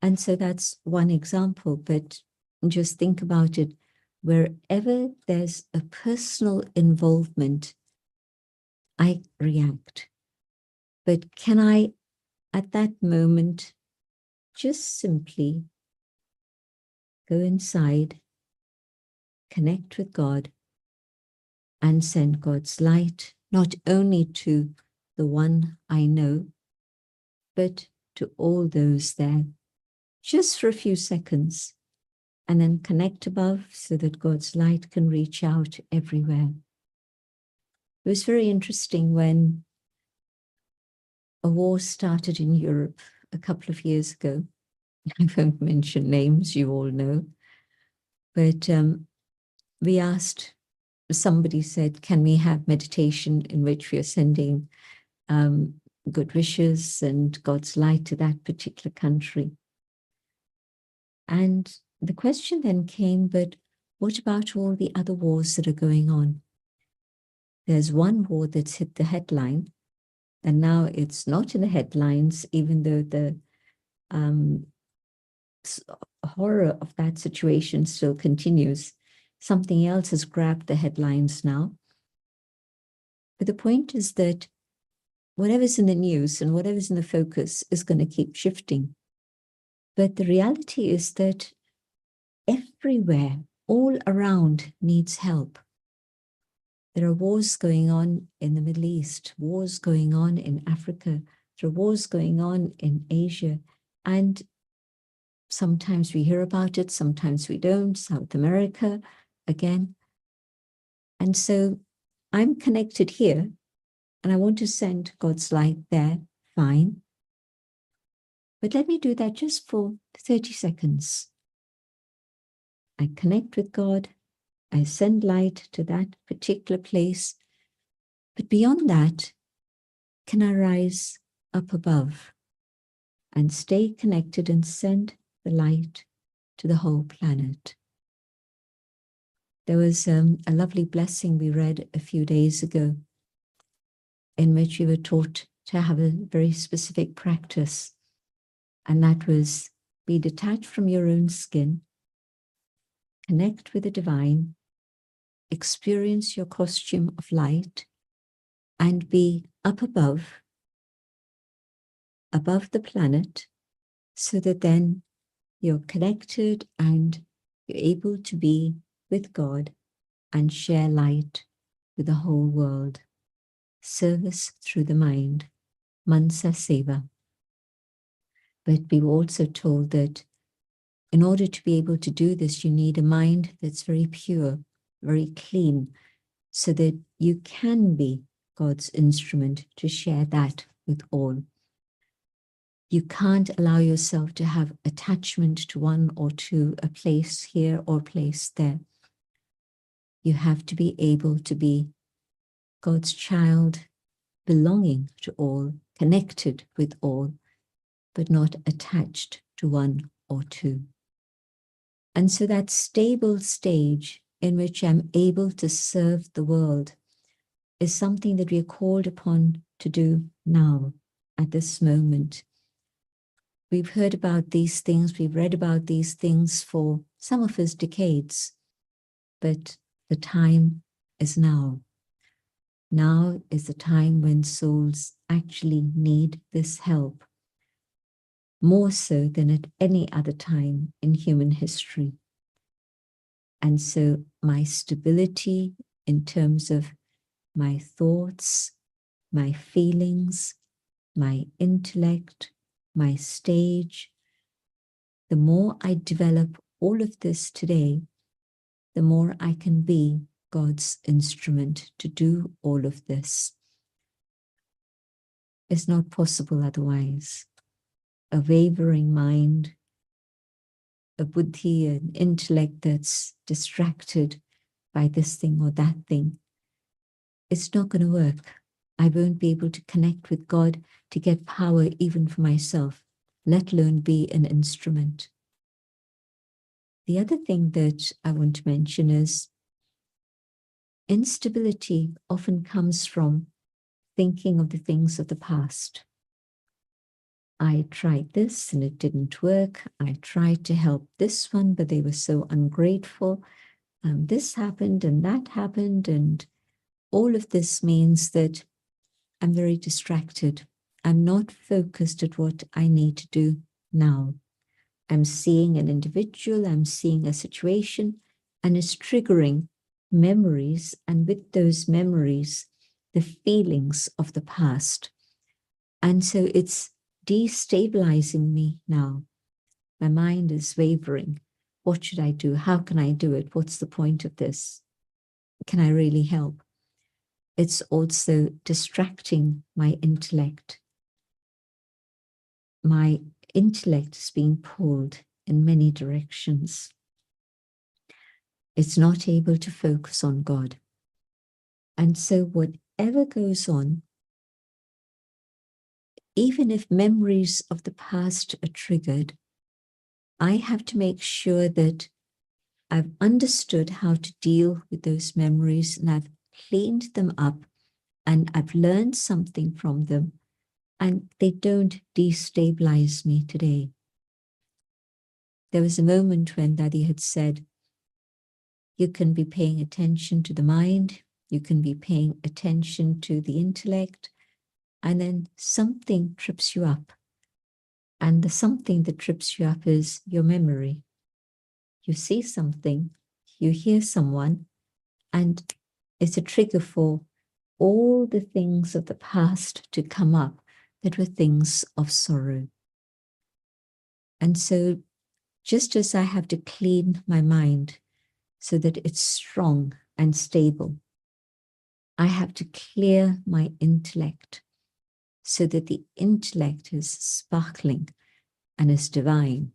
And so that's one example, but just think about it. Wherever there's a personal involvement, I react. But can I, at that moment, just simply go inside, connect with God, and send God's light, not only to the one I know, but to all those there, just for a few seconds, and then connect above so that God's light can reach out everywhere. It was very interesting when a war started in Europe a couple of years ago. I won't mention names, you all know. But we asked, somebody said, can we have meditation in which we are sending good wishes and God's light to that particular country? And the question then came, but what about all the other wars that are going on? There's one war that's hit the headline, and now it's not in the headlines, even though the horror of that situation still continues. Something else has grabbed the headlines now. But the point is that whatever's in the news and whatever's in the focus is going to keep shifting. But the reality is that everywhere, all around, needs help. There are wars going on in the Middle East, wars going on in Africa, there are wars going on in Asia, and sometimes we hear about it, sometimes we don't, South America again. And so I'm connected here, and I want to send God's light there, fine. But let me do that just for 30 seconds. I connect with God, I send light to that particular place, but beyond that, can I rise up above and stay connected and send the light to the whole planet? There was a lovely blessing we read a few days ago in which we were taught to have a very specific practice, and that was be detached from your own skin, connect with the divine, experience your costume of light, and be up above the planet, so that then you're connected and you're able to be with God and share light with the whole world. Service through the mind, Mansa Seva. But we were also told that in order to be able to do this, you need a mind that's very pure, very clean, so that you can be God's instrument to share that with all. You can't allow yourself to have attachment to one or to a place here or place there. You have to be able to be God's child, belonging to all, connected with all, but not attached to one or two. And so that stable stage in which I'm able to serve the world is something that we are called upon to do now, at this moment. We've heard about these things, we've read about these things for some of us decades, but the time is now. Now is the time when souls actually need this help, more so than at any other time in human history. And so my stability in terms of my thoughts, my feelings, my intellect, my stage, the more I develop all of this today, the more I can be God's instrument to do all of this. It's not possible otherwise. A wavering mind, a buddhi, an intellect that's distracted by this thing or that thing, it's not going to work. I won't be able to connect with God to get power even for myself, let alone be an instrument. The other thing that I want to mention is instability often comes from thinking of the things of the past. I tried this and it didn't work. I tried to help this one, but they were so ungrateful. This happened and that happened, and all of this means that I'm very distracted. I'm not focused at what I need to do now. I'm seeing an individual, I'm seeing a situation, and it's triggering memories, and with those memories, the feelings of the past. And so it's destabilizing me now. My mind is wavering. What should I do? How can I do it? What's the point of this? Can I really help? It's also distracting my intellect. My intellect is being pulled in many directions. It's not able to focus on God. And so whatever goes on, even if memories of the past are triggered, I have to make sure that I've understood how to deal with those memories, and I've cleaned them up, and I've learned something from them, and they don't destabilize me today. There was a moment when Daddy had said, you can be paying attention to the mind, you can be paying attention to the intellect, and then something trips you up. And the something that trips you up is your memory. You see something, you hear someone, and it's a trigger for all the things of the past to come up that were things of sorrow. And so just as I have to clean my mind so that it's strong and stable, I have to clear my intellect so that the intellect is sparkling and is divine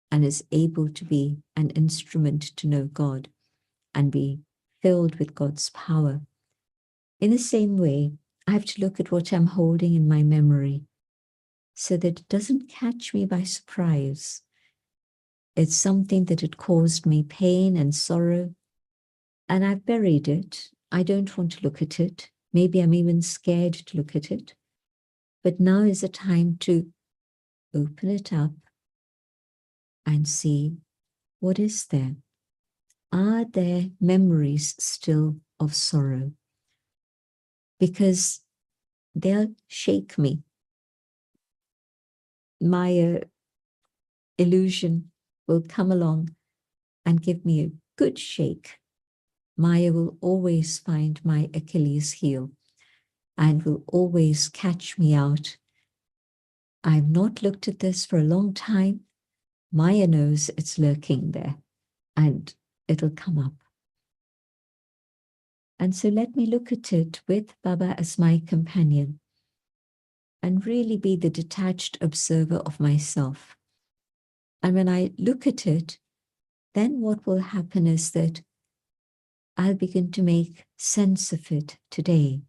and is able to be an instrument to know God and be filled with God's power. In the same way, I have to look at what I'm holding in my memory so that it doesn't catch me by surprise. It's something that had caused me pain and sorrow, and I've buried it. I don't want to look at it. Maybe I'm even scared to look at it. But now is the time to open it up and see what is there. Are there memories still of sorrow? Because they'll shake me. My illusion will come along and give me a good shake. Maya will always find my Achilles heel and will always catch me out. I've not looked at this for a long time. Maya knows it's lurking there and it'll come up. And so let me look at it with Baba as my companion and really be the detached observer of myself. And when I look at it, then what will happen is that I'll begin to make sense of it today.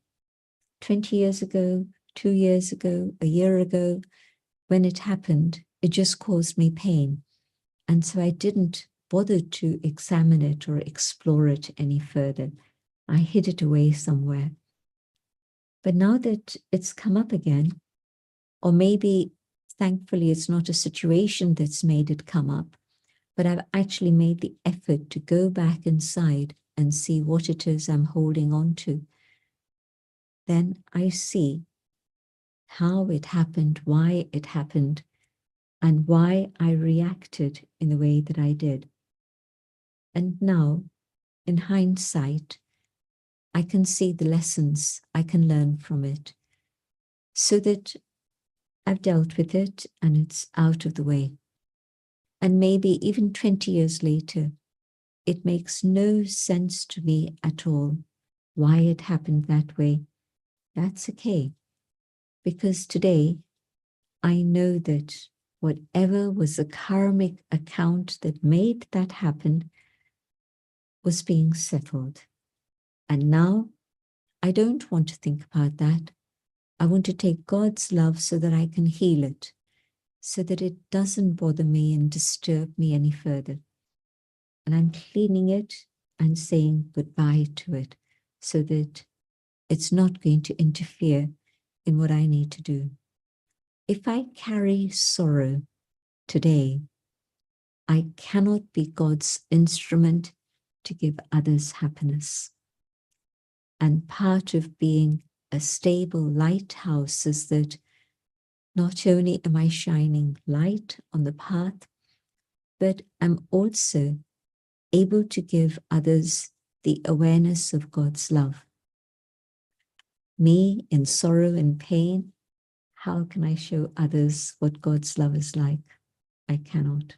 20 years ago, 2 years ago, a year ago, when it happened, it just caused me pain. And so I didn't bother to examine it or explore it any further. I hid it away somewhere. But now that it's come up again, or maybe, thankfully, it's not a situation that's made it come up, but I've actually made the effort to go back inside and see what it is I'm holding on to. Then I see how it happened, why it happened, and why I reacted in the way that I did. And now, in hindsight, I can see the lessons I can learn from it, so that I've dealt with it and it's out of the way. And maybe even 20 years later, it makes no sense to me at all why it happened that way. That's okay, because today I know that whatever was the karmic account that made that happen was being settled. And now I don't want to think about that. I want to take God's love so that I can heal it, so that it doesn't bother me and disturb me any further. And I'm cleaning it and saying goodbye to it so that it's not going to interfere in what I need to do. If I carry sorrow today, I cannot be God's instrument to give others happiness. And part of being a stable lighthouse is that not only am I shining light on the path, but I'm also able to give others the awareness of God's love. Me in sorrow and pain, how can I show others what God's love is like? I cannot.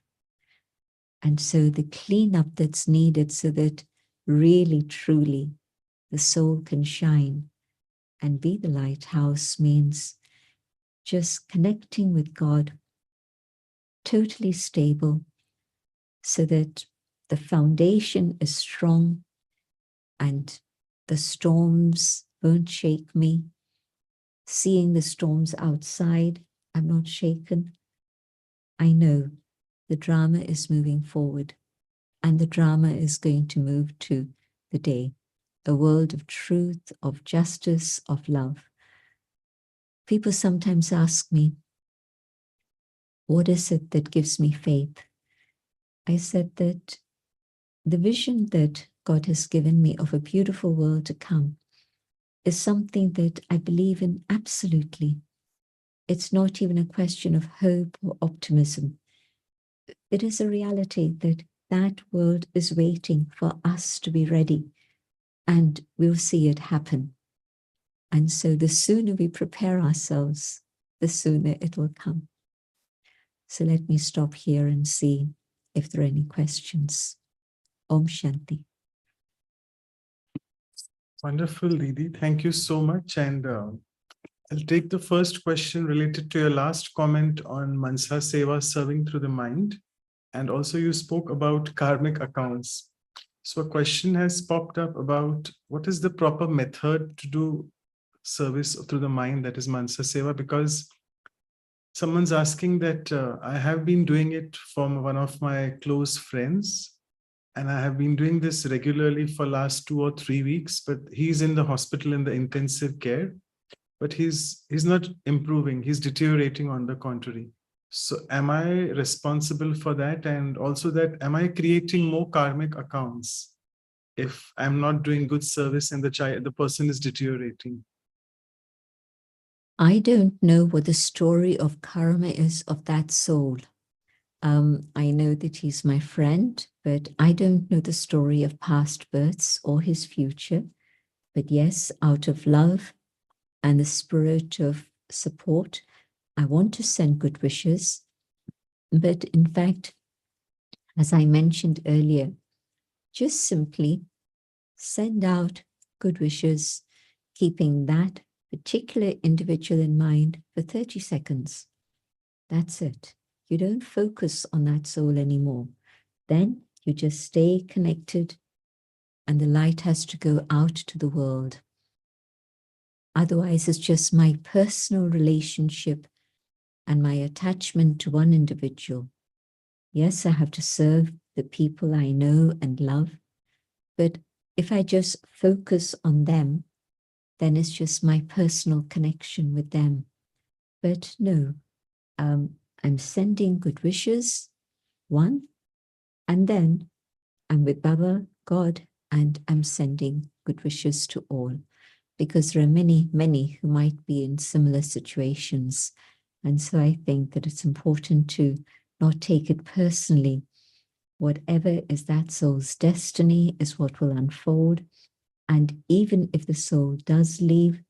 And so the cleanup that's needed so that really, truly, the soul can shine and be the lighthouse means just connecting with God, totally stable, so that the foundation is strong and the storms won't shake me. Seeing the storms outside, I'm not shaken. I know the drama is moving forward, and the drama is going to move to the day, a world of truth, of justice, of love. People sometimes ask me, what is it that gives me faith? I said that the vision that God has given me of a beautiful world to come is something that I believe in absolutely. It's not even a question of hope or optimism. It is a reality that that world is waiting for us to be ready, and we'll see it happen. And so the sooner we prepare ourselves, the sooner it will come. So let me stop here and see if there are any questions. Om Shanti. Wonderful, Didi. Thank you so much. And I'll take the first question related to your last comment on Mansa Seva, serving through the mind. And also you spoke about karmic accounts. So a question has popped up about what is the proper method to do service through the mind, that is Mansa Seva, because someone's asking that I have been doing it from one of my close friends, and I have been doing this regularly for last 2 or 3 weeks, but he's in the hospital in the intensive care, but he's not improving, he's deteriorating on the contrary. So am I responsible for that? And also that, am I creating more karmic accounts if I'm not doing good service and the person is deteriorating? I don't know what the story of karma is of that soul. I know that he's my friend, but I don't know the story of past births or his future. But yes, out of love and the spirit of support, I want to send good wishes. But in fact, as I mentioned earlier, just simply send out good wishes, keeping that particular individual in mind for 30 seconds. That's it. You don't focus on that soul anymore. Then you just stay connected, and the light has to go out to the world. Otherwise, it's just my personal relationship and my attachment to one individual. Yes, I have to serve the people I know and love, but if I just focus on them, then it's just my personal connection with them. But no, I'm sending good wishes, one, and then I'm with Baba, God, and I'm sending good wishes to all, because there are many, many who might be in similar situations. And so I think that it's important to not take it personally. Whatever is that soul's destiny is what will unfold. And even if the soul does leave,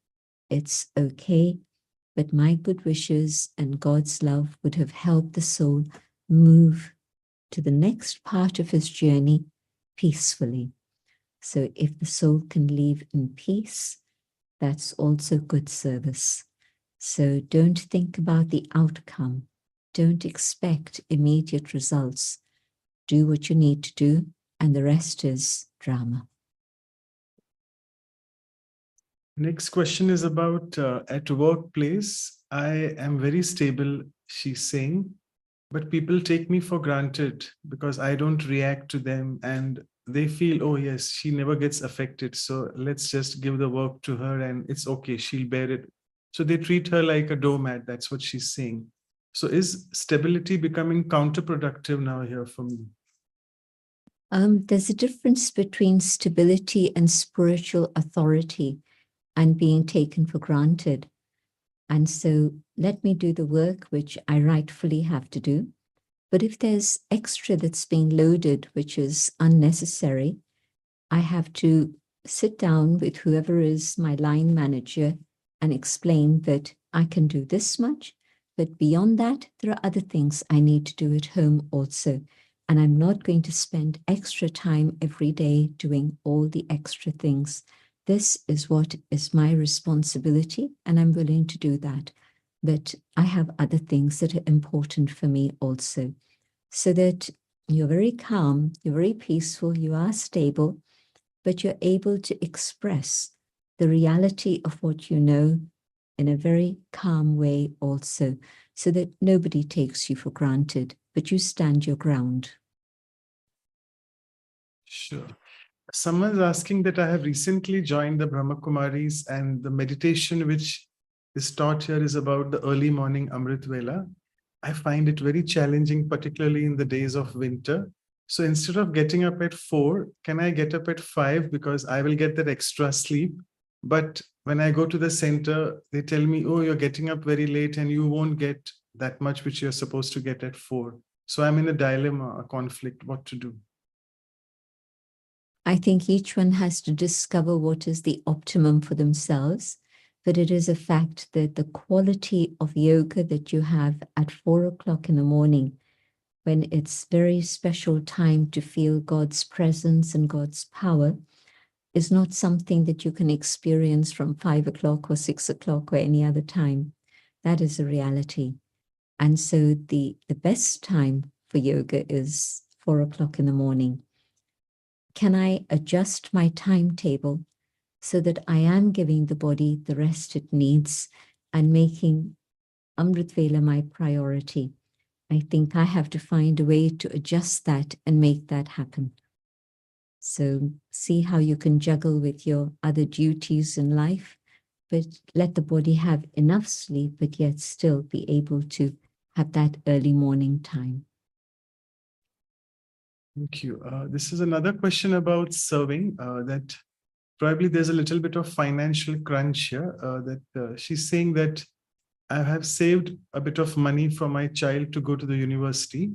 it's okay. But my good wishes and God's love would have helped the soul move to the next part of his journey peacefully. So if the soul can leave in peace, that's also good service. So don't think about the outcome. Don't expect immediate results. Do what you need to do, and the rest is drama. Next question is about at workplace. I am very stable, she's saying, but people take me for granted because I don't react to them, and they feel, oh yes, she never gets affected, so let's just give the work to her and it's okay, she'll bear it. So they treat her like a doormat. That's what she's saying. So is stability becoming counterproductive now here for me? There's a difference between stability and spiritual authority and being taken for granted. And so let me do the work which I rightfully have to do. But if there's extra that's being loaded, which is unnecessary, I have to sit down with whoever is my line manager and explain that I can do this much, but beyond that, there are other things I need to do at home also. And I'm not going to spend extra time every day doing all the extra things. This is what is my responsibility, and I'm willing to do that. But I have other things that are important for me also. So that you're very calm, you're very peaceful, you are stable, but you're able to express the reality of what you know in a very calm way also, so that nobody takes you for granted, but you stand your ground. Sure. Someone's asking that I have recently joined the Brahma Kumaris, and the meditation which is taught here is about the early morning Amrit Vela. I find it very challenging, particularly in the days of winter. So instead of getting up at 4, can I get up at 5, because I will get that extra sleep? But when I go to the center, they tell me, oh, you're getting up very late and you won't get that much which you're supposed to get at 4. So I'm in a dilemma, a conflict, what to do. I think each one has to discover what is the optimum for themselves, but it is a fact that the quality of yoga that you have at 4 o'clock in the morning, when it's very special time to feel God's presence and God's power, is not something that you can experience from 5 o'clock or 6 o'clock or any other time. That is a reality. And so the best time for yoga is 4 o'clock in the morning. Can I adjust my timetable so that I am giving the body the rest it needs and making Amrit Vela my priority? I think I have to find a way to adjust that and make that happen. So see how you can juggle with your other duties in life, but let the body have enough sleep, but yet still be able to have that early morning time. Thank you. This is another question about serving, that probably there's a little bit of financial crunch here, that she's saying that I have saved a bit of money for my child to go to the university,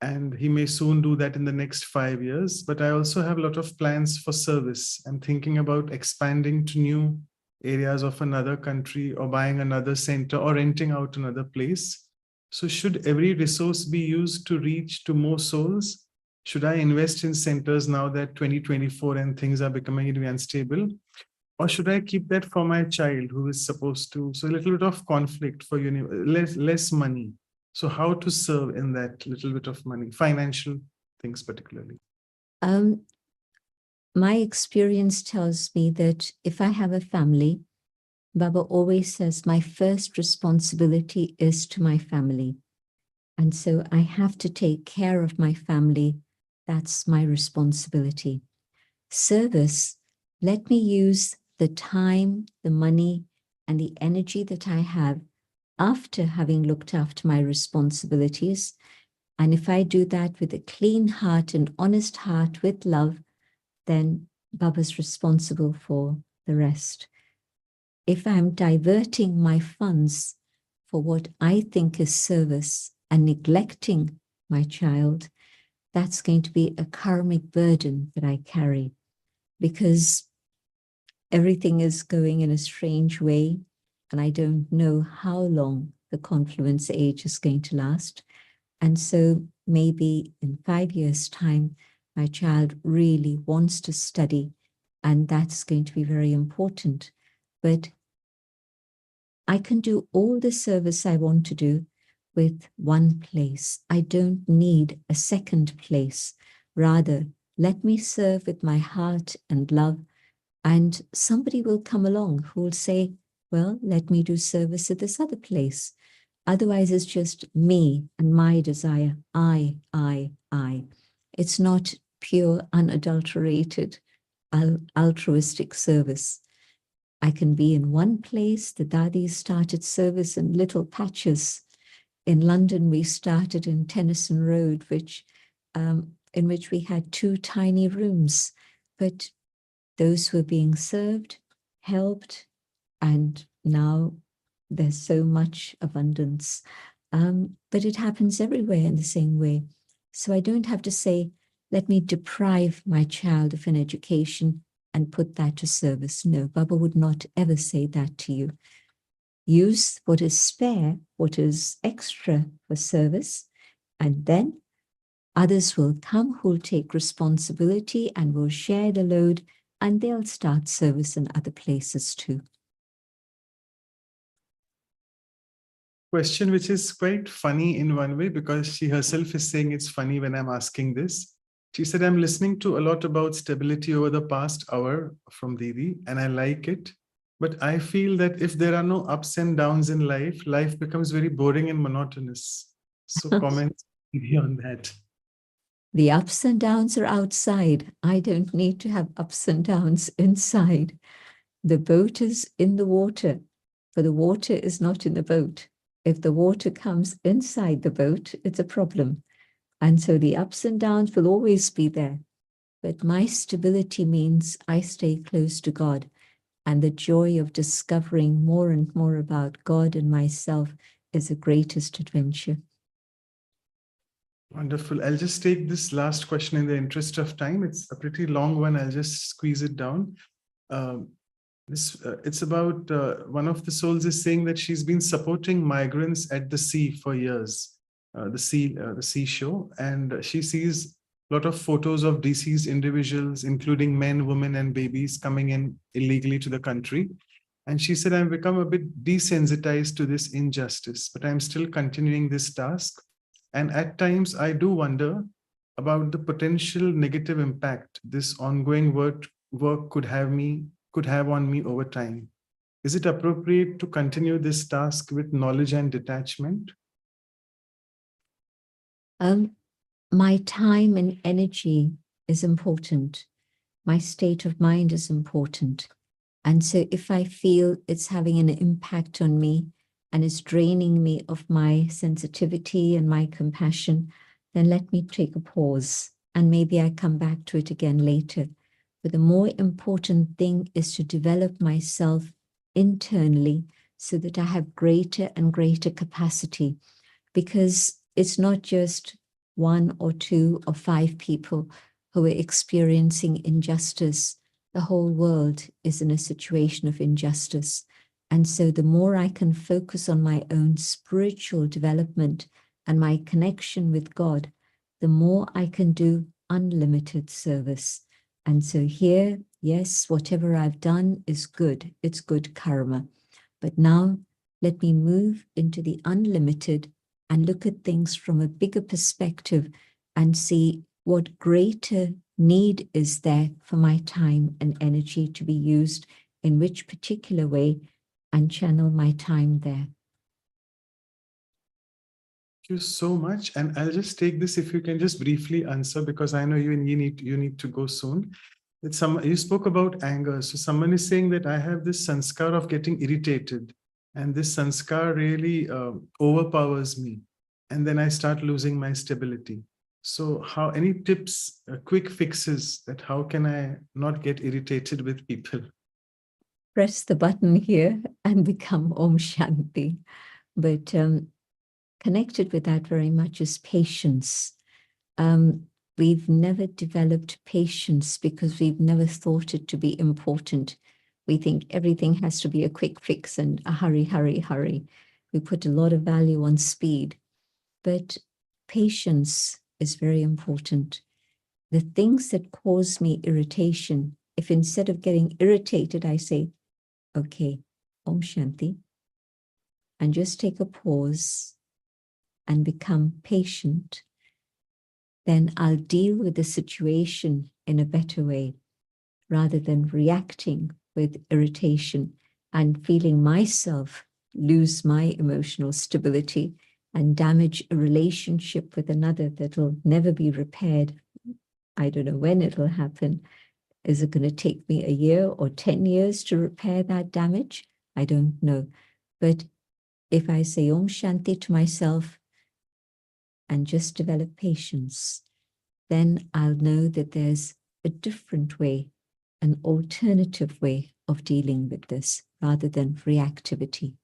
and he may soon do that in the next 5 years. But I also have a lot of plans for service. I'm thinking about expanding to new areas of another country, or buying another center, or renting out another place. So should every resource be used to reach to more souls? Should I invest in centers now that 2024 and things are becoming really unstable? Or should I keep that for my child who is supposed to? So a little bit of conflict for less money. So how to serve in that little bit of money, financial things particularly? My experience tells me that if I have a family, Baba always says my first responsibility is to my family. And so I have to take care of my family. That's my responsibility. Service, let me use the time, the money, and the energy that I have after having looked after my responsibilities. And if I do that with a clean heart and honest heart with love, then Baba's responsible for the rest. If I'm diverting my funds for what I think is service and neglecting my child, that's going to be a karmic burden that I carry, because everything is going in a strange way, and I don't know how long the confluence age is going to last. And so maybe in 5 years' time, my child really wants to study, and that's going to be very important. But I can do all the service I want to do with one place. I don't need a second place. Rather, let me serve with my heart and love, and somebody will come along who will say, well, let me do service at this other place. Otherwise, it's just me and my desire. I. It's not pure, unadulterated, altruistic service. I can be in one place. The Dadis started service in little patches. In London, we started in Tennyson Road, in which we had 2 tiny rooms. But those were being served, helped, and now there's so much abundance. But it happens everywhere in the same way. So I don't have to say, let me deprive my child of an education and put that to service. No, Baba would not ever say that to you. Use what is spare, what is extra for service, and then others will come who will take responsibility and will share the load, and they'll start service in other places too. Question which is quite funny in one way, because she herself is saying it's funny when I'm asking this. She said, I'm listening to a lot about stability over the past hour from Didi, and I like it. But I feel that if there are no ups and downs in life, life becomes very boring and monotonous. So comments on that. The ups and downs are outside. I don't need to have ups and downs inside. The boat is in the water, but the water is not in the boat. If the water comes inside the boat, it's a problem. And so the ups and downs will always be there. But my stability means I stay close to God. And the joy of discovering more and more about God and myself is the greatest adventure. Wonderful. I'll just take this last question in the interest of time. It's a pretty long one. I'll just squeeze it down. It's about one of the souls is saying that she's been supporting migrants at the sea for years, the seashore, and she sees a lot of photos of deceased individuals, including men, women, and babies coming in illegally to the country. And she said, I've become a bit desensitized to this injustice, but I'm still continuing this task. And at times I do wonder about the potential negative impact this ongoing work could have on me over time. Is it appropriate to continue this task with knowledge and detachment? My time and energy is important. My state of mind is important. And so if I feel it's having an impact on me and it's draining me of my sensitivity and my compassion, then let me take a pause and maybe I come back to it again later. But the more important thing is to develop myself internally so that I have greater and greater capacity, because it's not just 1 or 2 or 5 people who are experiencing injustice. The whole world is in a situation of injustice. And so the more I can focus on my own spiritual development and my connection with God, the more I can do unlimited service. And so here, yes, whatever I've done is good. It's good karma. But now let me move into the unlimited and look at things from a bigger perspective and see what greater need is there for my time and energy to be used in which particular way, and channel my time there. Thank you so much. And I'll just take this, if you can just briefly answer, because I know you need to go soon. You spoke about anger. So someone is saying that I have this sanskar of getting irritated, and this sanskar really overpowers me. And then I start losing my stability. So any tips, quick fixes that how can I not get irritated with people? Press the button here and become Om Shanti. But connected with that very much is patience. We've never developed patience because we've never thought it to be important. We think everything has to be a quick fix and a hurry, hurry, hurry. We put a lot of value on speed. But patience is very important. The things that cause me irritation, if instead of getting irritated, I say, okay, Om Shanti, and just take a pause and become patient, then I'll deal with the situation in a better way, rather than reacting with irritation and feeling myself lose my emotional stability and damage a relationship with another that will never be repaired. I don't know when it'll happen. Is it going to take me a year or 10 years to repair that damage? I don't know. But if I say Om Shanti to myself and just develop patience, then I'll know that there's a different way, an alternative way of dealing with this rather than reactivity.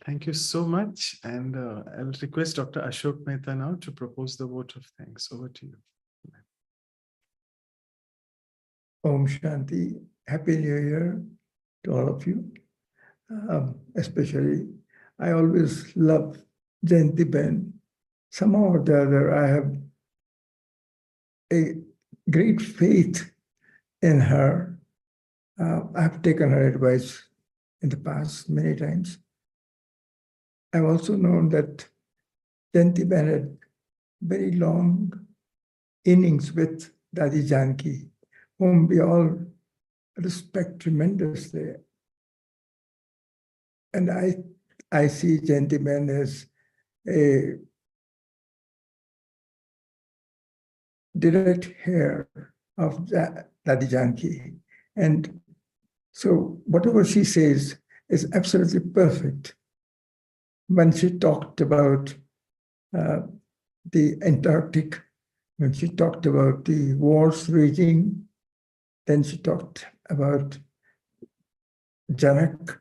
Thank you so much. And I'll request Dr. Ashok Mehta now to propose the vote of thanks. Over to you. Om Shanti. Happy New Year to all of you. Especially, I always love Jayanti Ben. Somehow or the other, I have a great faith in her. I've taken her advice in the past many times. I've also known that Jayanti Ben had very long innings with Dadi Janki, whom we all respect tremendously. And I see Jayanti Ben as a direct heir of Dadi Janki. And so whatever she says is absolutely perfect. When she talked about the Antarctic, when she talked about the wars raging, then she talked about Janak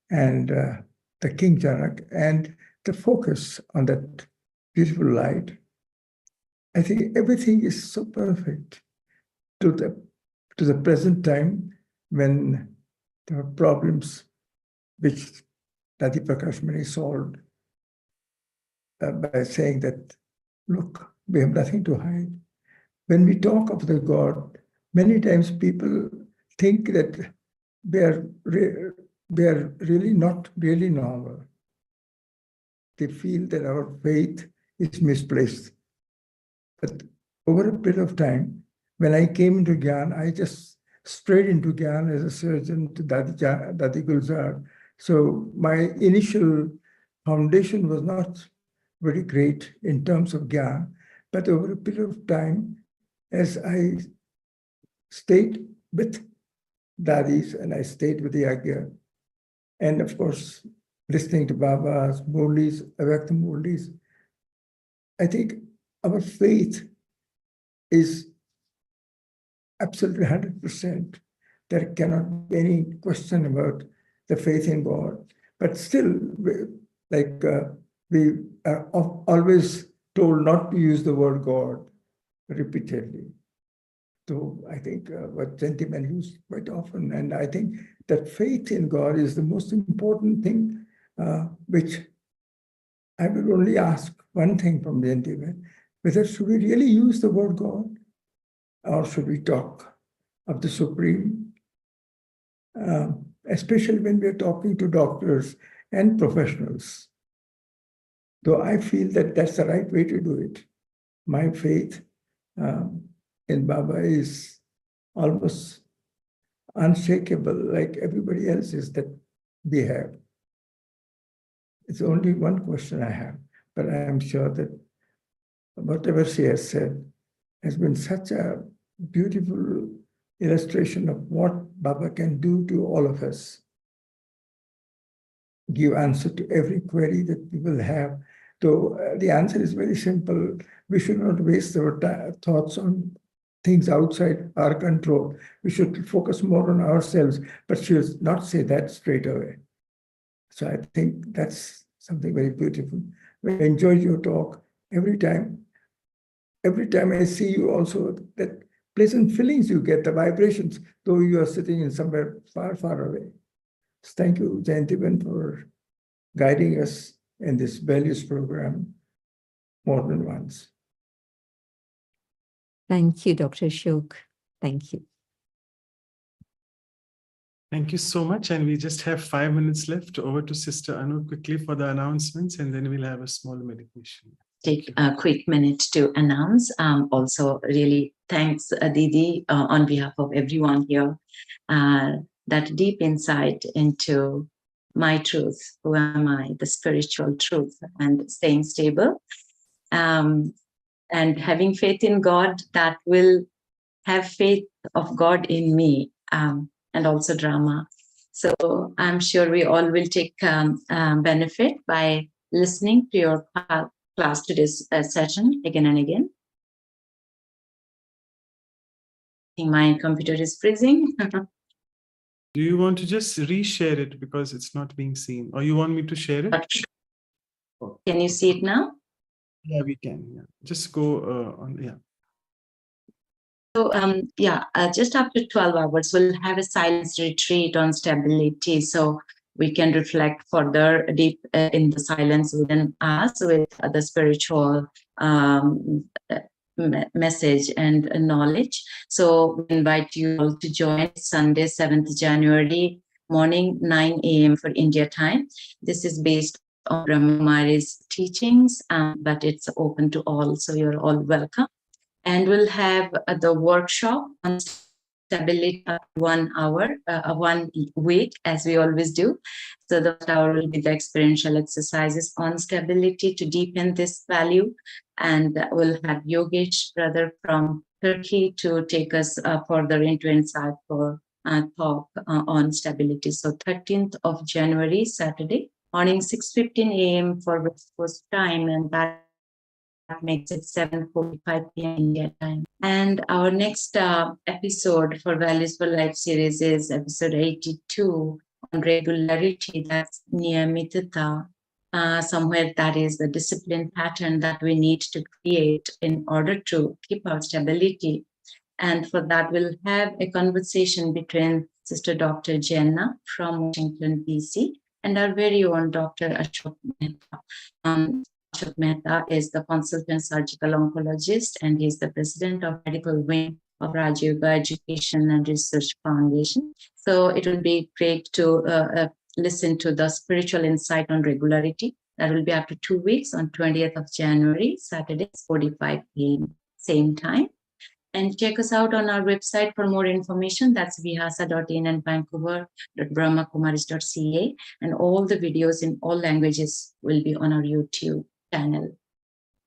and the King Janak and the focus on that beautiful light. I think everything is so perfect to the present time when there are problems which Dadi Prakash Mani solved by saying that, look, we have nothing to hide. When we talk of the God, many times people think that they are really not really normal. They feel that our faith is misplaced. But over a period of time, when I came into Gyan, I just strayed into Gyan as a surgeon to Dadi Gulzar. So my initial foundation was not very great in terms of Gyan, but over a period of time, as I stayed with Dadis and I stayed with the Yagya, and of course, listening to Baba's, Murlis, awaken Murlis, I think our faith is absolutely 100%. There cannot be any question about the faith in God. But still, we are always told not to use the word God repeatedly. So I think what gentlemen use quite often, and I think that faith in God is the most important thing, which I will only ask one thing from gentlemen, whether should we really use the word God or should we talk of the Supreme, especially when we are talking to doctors and professionals. Though I feel that that's the right way to do it. My faith in Baba is almost unshakable, like everybody else's that we have. It's only one question I have, but I am sure that whatever she has said has been such a beautiful illustration of what Baba can do to all of us. Give answer to every query that people have. So the answer is very simple. We should not waste our thoughts on things outside our control. We should focus more on ourselves, but she will not say that straight away. So I think that's something very beautiful. I enjoyed your talk every time. Every time I see you also, that pleasant feelings you get, the vibrations, though you are sitting in somewhere far, far away. So thank you, Jayantiban, for guiding us in this values program more than once. Thank you, Dr. Ashok. Thank you. Thank you so much. And we just have 5 minutes left. Over to Sister Anu quickly for the announcements, and then we'll have a small meditation. Take a quick minute to announce. Also, really thanks, Didi, on behalf of everyone here, that deep insight into my truth, who am I, the spiritual truth, and staying stable, and having faith in God that will have faith of God in me, and also drama. So I'm sure we all will take benefit by listening to your class today's session again and again. I think my computer is freezing. Do you want to just reshare it because it's not being seen, or you want me to share it? Can you see it now? Yeah, we can. Yeah, just go on. Yeah. So just after 12 hours, we'll have a silence retreat on stability. So we can reflect further deep in the silence within us with the spiritual message and knowledge. So we invite you all to join Sunday, 7th January morning, 9 a.m. for India time. This is based on Brahma Kumaris teachings, but it's open to all. So you're all welcome. And we'll have the workshop on stability 1 hour, 1 week, as we always do. So the first hour will be the experiential exercises on stability to deepen this value. And we'll have Yogesh brother from Turkey to take us further into insight for talk on stability. So 13th of January, Saturday, morning 6:15 a.m. for West Coast time, and that makes it 7:45 p.m. India time. And our next episode for Values for Life series is episode 82 on regularity. That's Niyamitata. Somewhere that is the discipline pattern that we need to create in order to keep our stability. And for that, we'll have a conversation between Sister Dr. Jenna from Washington, D.C., and our very own Dr. Ashok Mehta. Ashok Mehta is the consultant surgical oncologist, and he's the president of medical wing of Raj Yoga Education and Research Foundation. So it will be great to listen to the spiritual insight on regularity. That will be after 2 weeks on 20th of January, Saturday, 45 p.m. same time. And check us out on our website for more information. That's vihasa.in and vancouver.brahmakumaris.ca. And all the videos in all languages will be on our YouTube channel.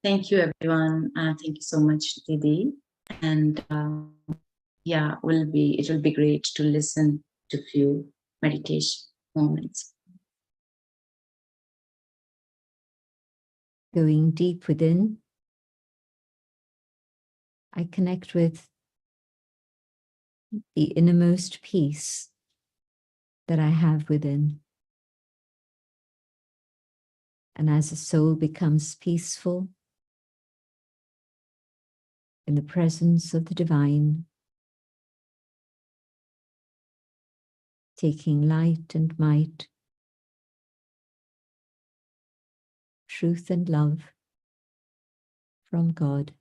Thank you, everyone. Thank you so much, Didi. And it will be great to listen to a few meditation moments. Going deep within, I connect with the innermost peace that I have within. And as the soul becomes peaceful in the presence of the divine, taking light and might, truth and love from God,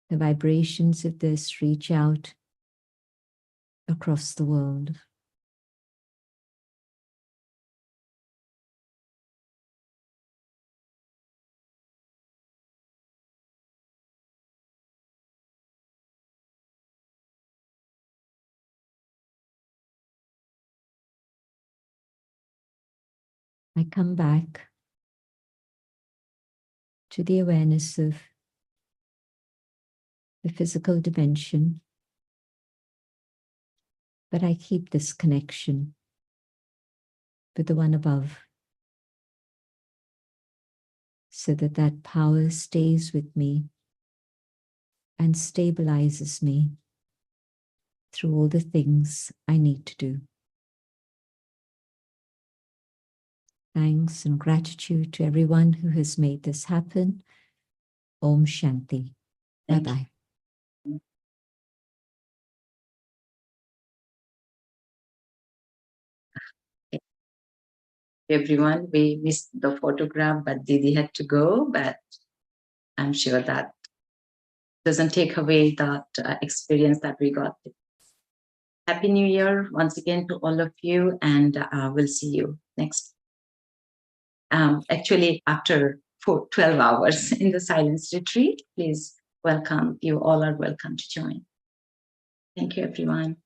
the vibrations of this reach out across the world. I come back to the awareness of the physical dimension, but I keep this connection with the one above, so that that power stays with me and stabilizes me through all the things I need to do. Thanks and gratitude to everyone who has made this happen. Om Shanti. Bye-bye. Everyone, we missed the photograph, but Didi had to go, but I'm sure that doesn't take away that experience that we got. Happy New Year once again to all of you, and we'll see you next. Actually, after 12 hours in the silence retreat, please welcome. You all are welcome to join. Thank you, everyone.